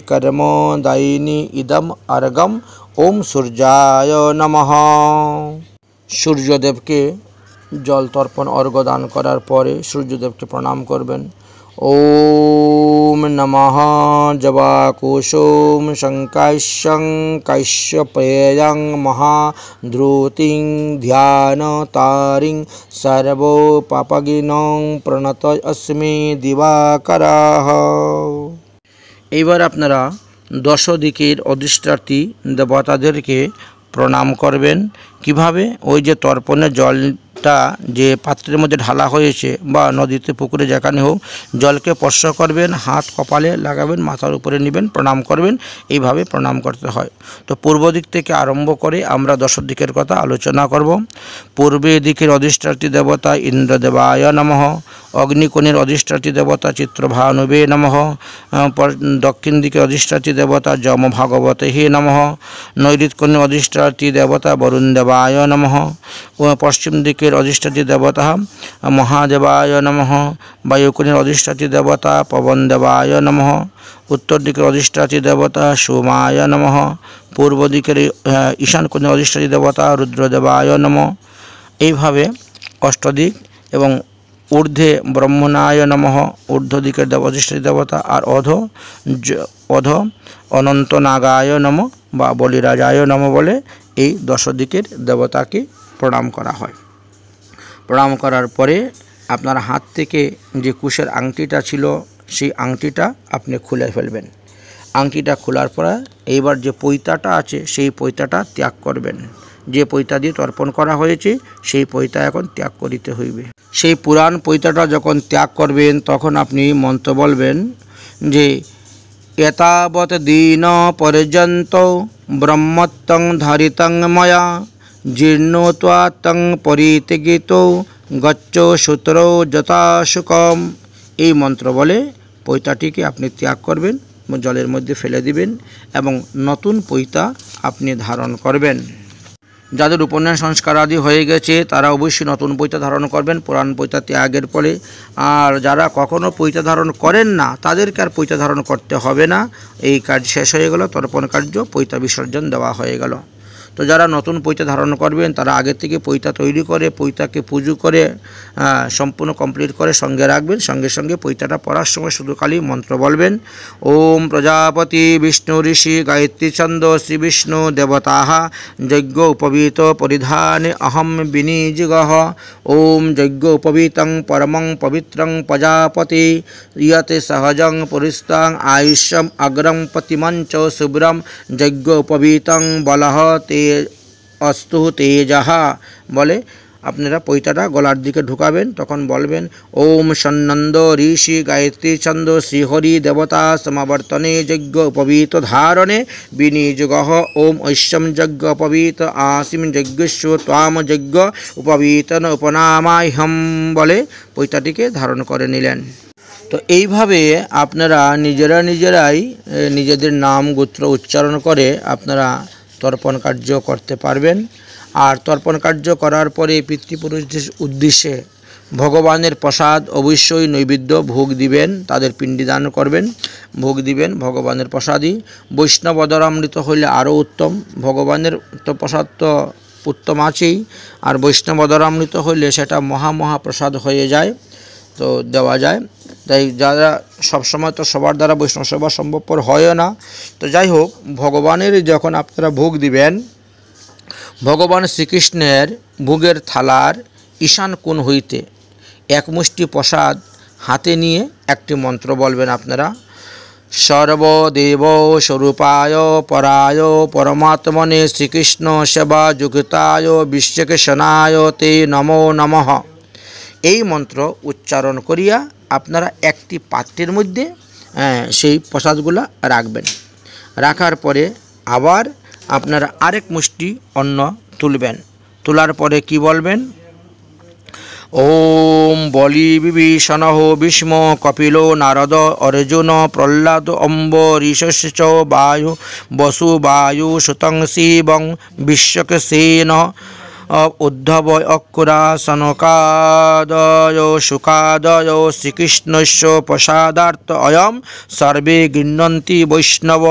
কর্ম দায়িনী ইদম অর্ঘম। ওম সূর্যায় নমঃ। সূর্যদেবকে জল তর্পণ অর্ঘ্য দান করার পরে সূর্যদেবকে প্রণাম করবেন। ওম নমঃ জবাকুসুম শঙ্কাশ্যং কাশ্যপেয়ং মহাধৃতিং ধ্যান তারিং সর্বপাপগিনং প্রণত অস্মি দিবাকরঃ। এইবার আপনারা 10 দিকের অধিষ্ঠাত্রী দেবতাদেরকে প্রণাম করবেন। কিভাবে? ওই যে তর্পণের জলটা যে পাত্রের মধ্যে ঢালা হয়েছে বা নদীতে পুকুরে যেখানে হোক, জলকে স্পর্শ করবেন, হাত কপালে লাগাবেন, মাথার উপরে নেবেন, প্রণাম করবেন। এইভাবে প্রণাম করতে হয়। তো পূর্ব দিক থেকে আরম্ভ করে আমরা 10 দিকের কথা আলোচনা করব। পূর্বে দিকের অধিষ্ঠাত্রী দেবতা ইন্দ্রদেবায় নমঃ। অগ্নিকোণের অধিষ্ঠাত্রী দেবতা চিত্রভানুবে নমঃ। দক্ষিণ দিকের অধিষ্ঠাত্রী দেবতা যম ভাগবতে হে নমঃ। নৈঋত্য কোণের অধিষ্ঠাত্রী দেবতা বরুণ দেবায় নমঃ। পশ্চিম দিকের অধিষ্ঠাত্রী দেবতা মহাদেবায় নমঃ। বায়ুকোণের অধিষ্ঠাত্রী দেবতা পবন দেবায় নমঃ। উত্তর দিকের অধিষ্ঠাত্রী দেবতা সোমায় নমঃ। পূর্ব দিকের ঈশান কোণের অধিষ্ঠাত্রী দেবতা রুদ্রদেবায় নমঃ। এইভাবে অষ্টদিক এবং ঊর্ধ্বে ব্রহ্মণায় নমঃ, ঊর্ধ্ব দিকের অধিষ্ঠাত্রী দেবতা, আর অধ অনন্ত নাগায় নমঃ বা বলিরাজায় নমঃ বলে এই 10 দিকের দেবতাকে প্রণাম করা হয়। প্রণাম করার পরে আপনার হাত থেকে যে কুশের আংটিটা ছিল সেই আংটিটা আপনি খুলে ফেলবেন। আংটিটা খোলার পরে এইবার যে পৈতাটা আছে সেই পৈতাটা ত্যাগ করবেন। যে পৈতা দিয়ে তর্পণ করা হয়েছে সেই পৈতা এখন ত্যাগ করিতে হইবে। সেই পুরাণ পৈতাটা যখন ত্যাগ করবেন তখন আপনি মন্ত্র বলবেন যে এতাবৎ দীন পর্যন্ত ব্রহ্মত্বং ধারিতং ময়া জীর্ণোত্বা তং পরিত্যজিত গচ্ছ সূত্রো যথাশুকম। এই মন্ত্র বলে পৈতাটিকে আপনি ত্যাগ করবেন, জলের মধ্যে ফেলে দিবেন এবং নতুন পৈতা আপনি ধারণ করবেন। যাদের উপনয়ন সংস্কার আদি হয়ে গেছে তারা অবশ্যই নতুন পৈতা ধারণ করবেন পুরাণ পৈতা ত্যাগের পরে। আর যারা কখনও পৈতা ধারণ করেন না তাদেরকে আর পৈতা ধারণ করতে হবে না। এই কাজ শেষ হয়ে গেল, তর্পণ কার্য, পৈতা বিসর্জন দেওয়া হয়ে গেল। তো যারা নতুন পৈতা ধারণ করবেন তারা আগে থেকে পৈতা তৈরি করে পৈতাকে পুজো করে সম্পূর্ণ কমপ্লিট করে সঙ্গে রাখবেন। সঙ্গে সঙ্গে পৈতাটা পড়ার সময় শুধু খালি মন্ত্র বলবেন, ওম প্রজাপতি বিষ্ণু ঋষি গায়ত্রী ছন্দ শ্রী বিষ্ণু দেবতাঃ যজ্ঞ উপবীত পরিধানে অহম বিনিযুগঃ। ওম যজ্ঞ উপবীতং পরমং পবিত্রং প্রজাপতি ইয়তে সহজং পুরস্তাং আয়ুষ্যম অগ্রম পতিমঞ্চ শুভ্রম যজ্ঞ উপবীতং বলহ তে অস্তু তেজঃ বলে আপনারা পৈতাটা গলার দিকে ঢুকাবেন। তখন বলবেন ওম সন্নন্দ ঋষি গায়ত্রী ছন্দ শ্রীহরি দেবতা সমাবর্তনে যজ্ঞ উপবীত ধারণে বিনিযুগঃ। ওম ঐশ্বম যজ্ঞ উপবীত আসিম যজ্ঞস্য ত্বাম যজ্ঞ উপবীতন উপনামাহ্যম বলে পৈতাটিকে ধারণ করে নিলেন। তো এইভাবে আপনারা নিজেরাই নিজেদের নাম গোত্র উচ্চারণ করে আপনারা তর্পণ কার্য করতে পারবেন। আর তর্পণ কার্য করার পরে পিতৃপুরুষদের উদ্দেশ্যে ভগবানের প্রসাদ অবশ্যই নৈবেদ্য ভোগ দিবেন, তাদের পিণ্ডি দান করবেন, ভোগ দিবেন ভগবানের প্রসাদই। বৈষ্ণব অদরামৃত হইলে আরও উত্তম। ভগবানের তো প্রসাদ তো উত্তম আছেই, আর বৈষ্ণব অদরামৃত হইলে সেটা মহাপ্রসাদ হয়ে যায়, তো দেওয়া যায়। তাই যারা সবসময় তো সবার দ্বারা বৈষ্ণব সেবা সম্ভবপর হয় না। তো যাই হোক, ভগবানের যখন আপনারা ভোগ দিবেন, ভগবান শ্রীকৃষ্ণের ভোগের থালার ঈশান কোণ হইতে এক মুষ্টি প্রসাদ হাতে নিয়ে একটি মন্ত্র বলবেন আপনারা, সর্বদেব স্বরূপায় পরায় পরমাত্মনে শ্রীকৃষ্ণ সেবা যুক্তায় বিশ্বকেশনায় তে নমো নমঃ। এই মন্ত্র উচ্চারণ করিয়া আপনারা একটি পাত্রের মধ্যে সেই প্রসাদগুলা রাখবেন। রাখার পরে আবার আপনারা আরেক মুষ্টি অন্ন তুলবেন। তোলার পরে কি বলবেন, ওম বলি বিভীষণঃ ভীষ্ম কপিল নারদ অর্জুন প্রহ্লাদ অম্বরীশশ্চ বায়ু বসু বায়ু সুতং শিবং বিশ্বকসেন উদ্ধব অক্ষুরা সনকাদয় সুকাদয় শ্রীকৃষ্ণস্য প্রসাদার্থ অয়ম সর্বে গৃহ্ণন্তি বৈষ্ণব।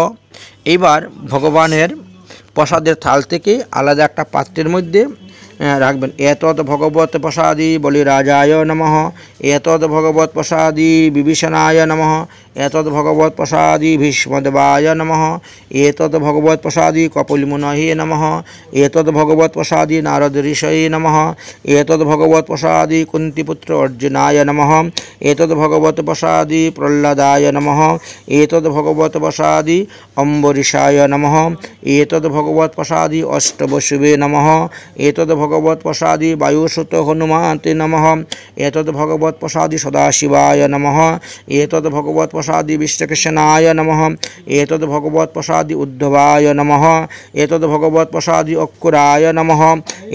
এইবার ভগবানের প্রসাদের থাল থেকে আলাদা একটা পাত্রের মধ্যে রাখবেন। এতৎ ভগবত প্রসাদি বলি রাজায় নমঃ, এতৎ ভগবত প্রসাদি বিভীষণায় নমঃ, এতৎ ভগবত প্রসাদি ভীষ্মদেবায় নমঃ, এতৎ ভগবত প্রসাদি কপিলমুনয়ে নমঃ, এতৎ ভগবত প্রসাদি নারদ ঋষয়ে নমঃ, এতৎ ভগবত প্রসাদি কুন্তিপুত্র অর্জুনায় নমঃ, এতৎ ভগবত প্রসাদি প্রহ্লাদায় নমঃ, এতৎ ভগবত প্রসাদি অম্বরীশায় নমঃ, এতৎ ভগবত প্রসাদি অষ্টবসুবে নমঃ, এতৎ ভগবত প্রসাদি বায়ুসুত হনুমতে নমঃ, এতৎ ভগবত প্রসাদি সদাশিবায় নমঃ, এতৎ ভগবত প্রসাদি বিশ্বকৃষ্ণায় নমঃ, এতৎ ভগবত প্রসাদি উদ্ধবায় নমঃ, এতৎ ভগবত প্রসাদি অক্ষুরায় নমঃ,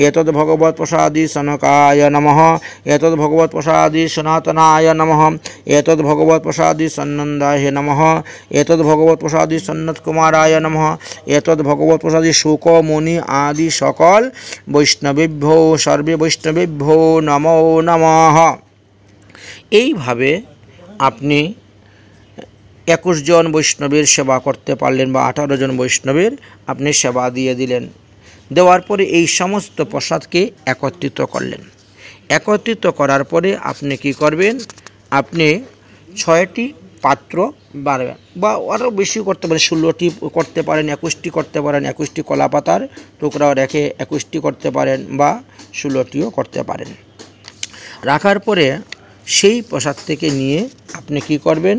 এতৎ ভগবত প্রসাদি সনকায় নমঃ, এতৎ ভগবত প্রসাদি সনাতনায় নমঃ, এতৎ ভগবত প্রসাদি সন্নন্দায় নমঃ, এতৎ ভগবত প্রসাদি সন্নৎকুমারায় নমঃ, এতৎ ভগবত প্রসাদি শুক মুনি আদি সকল বৈষ্ণবেভ্যো সর্বে বৈষ্ণবেভ্যো নমো নমঃ। এইভাবে আপনি 21 জন বৈষ্ণবের সেবা করতে পারলেন বা 18 জন বৈষ্ণবের আপনি সেবা দিয়ে দিলেন। দেওয়ার পরে এই সমস্ত প্রসাদকে একত্রিত করলেন। একত্রিত করার পরে আপনি কি করবেন, আপনি 6টি পাত্র বাড়বেন বা আরও বেশি করতে পারেন, 16টি করতে পারেন, 21টি করতে পারেন, 21টি কলা পাতার টুকরাও রেখে 21টি করতে পারেন বা 16টিও করতে পারেন। রাখার পরে সেই প্রসাদ থেকে নিয়ে আপনি কি করবেন,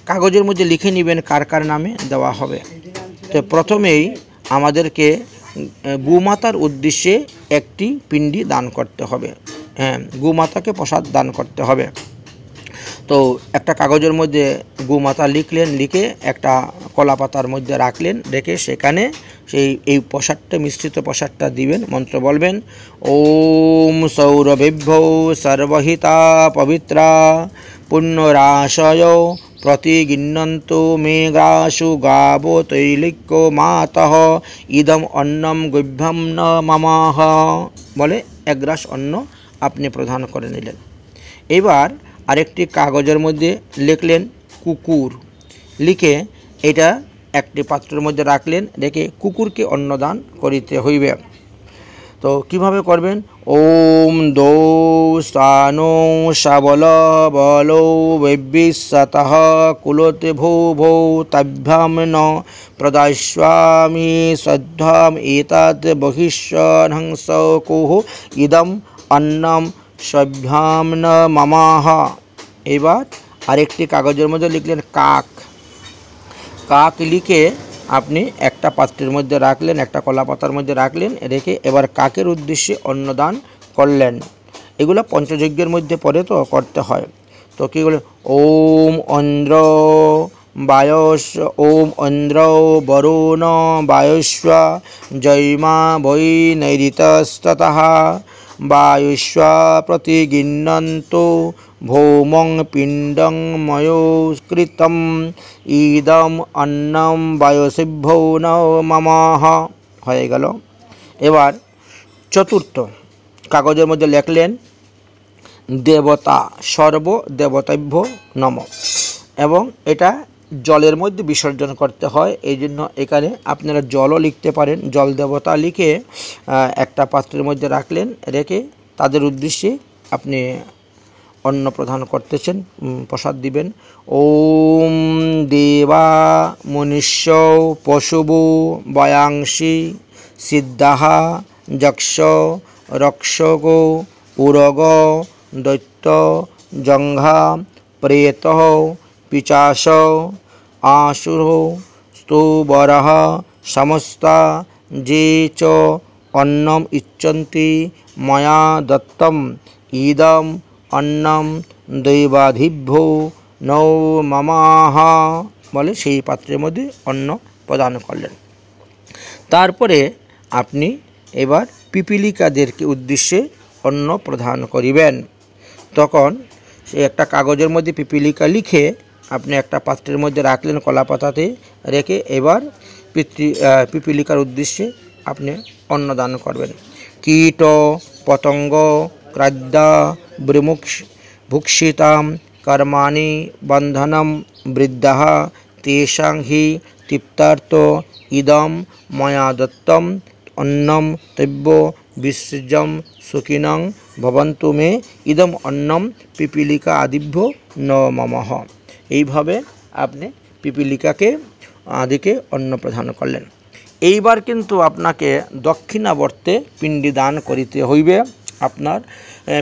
কাগজের মধ্যে লিখে নেবেন কার কার নামে দেওয়া হবে। তো প্রথমেই আমাদেরকে গোমাতার উদ্দেশ্যে একটি পিণ্ডি দান করতে হবে। হ্যাঁ, গোমাতাকে প্রসাদ দান করতে হবে। তো একটা কাগজের মধ্যে গোমাতা লিখলেন, লিখে একটা কলা পাতার মধ্যে রাখলেন, রেখে সেখানে এই প্রসাদটা, মিশ্রিত প্রসাদটা দিবেন। মন্ত্র বলবেন, ওম সৌরভেভ্যো সর্বহিতা পবিত্রা পুণ্যরাশয় প্রতিগৃহ্ণন্তু মেঘাসু গাবো তৈলিক্য মাতঃ ইদম অন্নম গভ্যম ন মামাহ বলে এক গ্রাস অন্ন আপনি প্রদান করে নিলেন। এবার আরেকটি কাগজের মধ্যে লিখলেন কুকুর, লিখে এটা একটি পাত্রের মধ্যে রাখলেন, রেখে কুকুরকে অন্নদান করিতে হইবে। তো কিভাবে করবেন, ওম দো স্থানো শাবল বলো বৈবিশতঃ কুলতে ভো ভো তাভ্যাম ন প্রদাস্বামি শ্রদ্ধাম এতৎ বহিষ্যহংস কুহু ইদম অন্নম সভ্যাম ন মামাহ। এবার আরেকটি কাগজের মধ্যে লিখলেন কাক, কাক লিখে আপনি একটা পাত্রের মধ্যে রাখলেন, একটা কলা পাতার মধ্যে রাখলেন, রেখে এবার কাকের উদ্দেশ্যে অন্নদান করলেন। এগুলো পঞ্চযজ্ঞের মধ্যে পরে তো করতে হয়। তো কী বলে, ওম ইন্দ্র বায়স ওম ইন্দ্র বরুণ বায়স্ব জৈমা বৈ নৈরিতস্ততঃ বায়ুষ্ব প্রতিগৃহ্ণন্তু ভৌমং পিণ্ডং ময়োকৃতম ইদম অন্নম বায়ুসিভ্যো ন মামাহ। হয়ে গেল। এবার চতুর্থ কাগজের মধ্যে লিখলেন দেবতা সর্বদেবতাভ্য নম, এবং এটা জলের মধ্যে বিসর্জন করতে হয়। এই জন্য এখানে আপনারা জলও লিখতে পারেন। জল দেবতা লিখে একটা পাত্রের মধ্যে রাখলেন, রেখে তাদের উদ্দেশ্যে আপনি অন্ন প্রদান করতেছেন, প্রসাদ দিবেন। ওম দেবা মনুষ্য পশুবু বয়াংসি সিদ্ধাহ যক্ষ রক্ষক উরগ দৈত্য জঙ্ঘা প্রেত পিচাশ আসুর স্তবরহ সমস্তা যে চ অন্নম ইচ্ছন্তি ময়া দত্তম ইদম অন্নম দৈবাধিভ্যো নৌ মামাহ বলে সেই পাত্রের মধ্যে অন্ন প্রদান করলেন। তারপরে আপনি এবার পিপিলিকাদেরকে উদ্দেশ্যে অন্ন প্রদান করিবেন। তখন সে একটা কাগজের মধ্যে পিপিলিকা লিখে আপনি একটা পাত্রের মধ্যে রাখলেন কলা পাতাতে, রেখে এবার পিপিলিকার উদ্দেশ্যে আপনি অন্নদান করবেন। কীট পতঙ্গ ক্রাদ্যা ভুক্ষিতাম কর্মাণি বন্ধনম বৃদ্ধः তেষাং হি তৃপ্তার্থ ইদম ময়া দত্তম অন্নম তব্য বিসৃজম সুখিনং ভবন্তু মে ইদম অন্নম পিপিলিকা আদিভ্য ন মমঃ। এইভাবে আপনি পিপিলিকাকে আদিকে অন্ন প্রদান করলেন। এইবার কিন্তু আপনাকে দক্ষিণাবর্তে পিণ্ডি দান করিতে হইবে। আপনার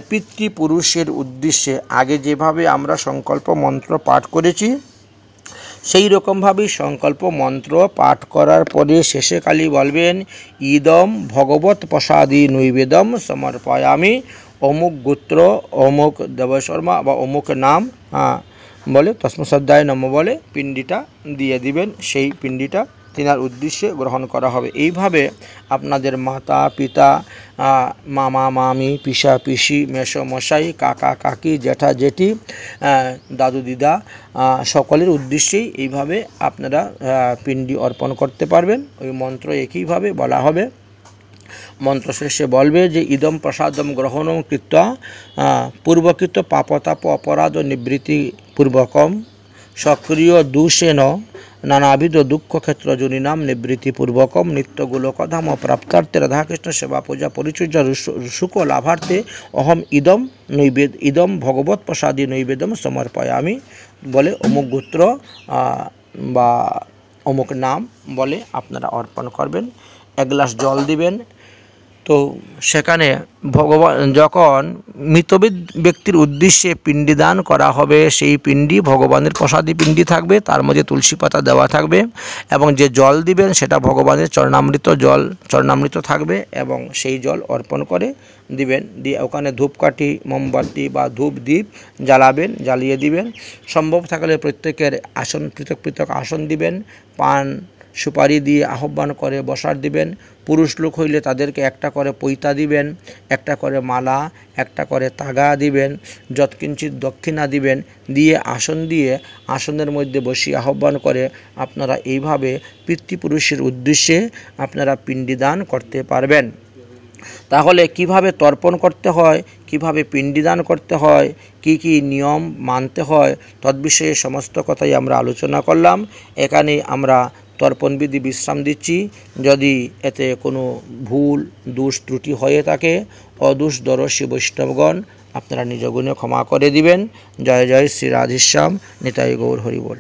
পিতৃপুরুষের উদ্দেশ্যে আগে যেভাবে আমরা সংকল্প মন্ত্র পাঠ করেছি সেই রকমভাবেই সংকল্প মন্ত্র পাঠ করার পরে শেষে কালী বলবেন ইদম ভগবত প্রসাদী নৈবেদম সমর্পয়ামি, অমুক গোত্র অমুক দেবশর্মা বা অমুক নাম বলে তস্মশ্রদ্ধায় নম বলে পিণ্ডিটা দিয়ে দিবেন। সেই পিণ্ডিটা তিনার উদ্দেশ্যে গ্রহণ করা হবে। এইভাবে আপনাদের মাতা পিতা, মামা মামি, পিসা পিসি, মেসো মশাই, কাকা কাকি, জ্যাঠা জেঠি, দাদু দিদা সকলের উদ্দেশ্যেই এইভাবে আপনারা পিণ্ডি অর্পণ করতে পারবেন। ওই মন্ত্র একইভাবে বলা হবে। মন্ত্র শেষে বলবে যে ইদম প্রসাদম গ্রহণম কৃত্বা পূর্বকৃত পাপতাপ অপরাধ নিবৃত্তি পূর্বকম সক্রিয় দূষেন নানাবিধ দুঃখক্ষেত্র জনিনাম নিবৃত্তিপূর্বকম নিত্যগোলকধাম প্রাপ্তার্থে রাধাকৃষ্ণ সেবা পূজা পরিচর্যা সুখ লাভার্থে অহম ইদম ভগবত প্রসাদী নৈবেদম সমর্পয়ামি বলে অমুক গোত্র বা অমুক নাম বলে আপনারা অর্পণ করবেন। এক গ্লাস জল দিবেন। তো সেখানে ভগবান যখন মৃত ব্যক্তির উদ্দেশ্যে পিণ্ডি দান করা হবে, সেই পিণ্ডি ভগবানের প্রসাদী পিণ্ডি থাকবে, তার মধ্যে তুলসী পাতা দেওয়া থাকবে এবং যে জল দিবেন সেটা ভগবানের চরণামৃত থাকবে এবং সেই জল অর্পণ করে দিবেন। দিয়ে ওখানে ধূপকাঠি, মোমবাতি বা ধূপ দ্বীপ জ্বালাবেন, জ্বালিয়ে দিবেন। সম্ভব থাকলে প্রত্যেকের আসন পৃথক পৃথক আসন দিবেন, পান সুপারি দিয়ে আহ্বান করে বসার দিবেন। পুরুষ লোক হইলে তাদেরকে একটা করে পৈতা দিবেন, একটা করে মালা, একটা করে তাগা দিবেন, যৎকিঞ্চিৎ দক্ষিণা দিবেন। দিয়ে আসনের মধ্যে বসিয়ে আহ্বান করে আপনারা এইভাবে পিতৃপুরুষের উদ্দেশ্যে আপনারা পিণ্ডি দান করতে পারবেন। তাহলে কিভাবে তর্পণ করতে হয়, কিভাবে পিণ্ডি দান করতে হয়, কি কি নিয়ম মানতে হয়, তদ্বিষয়ে সমস্ত কথাই আমরা আলোচনা করলাম। এখানে আমরা তর্পণ বিধি বিশ্রাম দিচ্ছি। যদি এতে কোনো ভুল দোষ ত্রুটি হয়ে থাকে, অদোষদর্শী বৈষ্ণবগণ আপনারা নিজ গুণে ক্ষমা করে দিবেন। জয় জয় শ্রী রাধেশ্যাম। নিতাই গৌর হরি বল।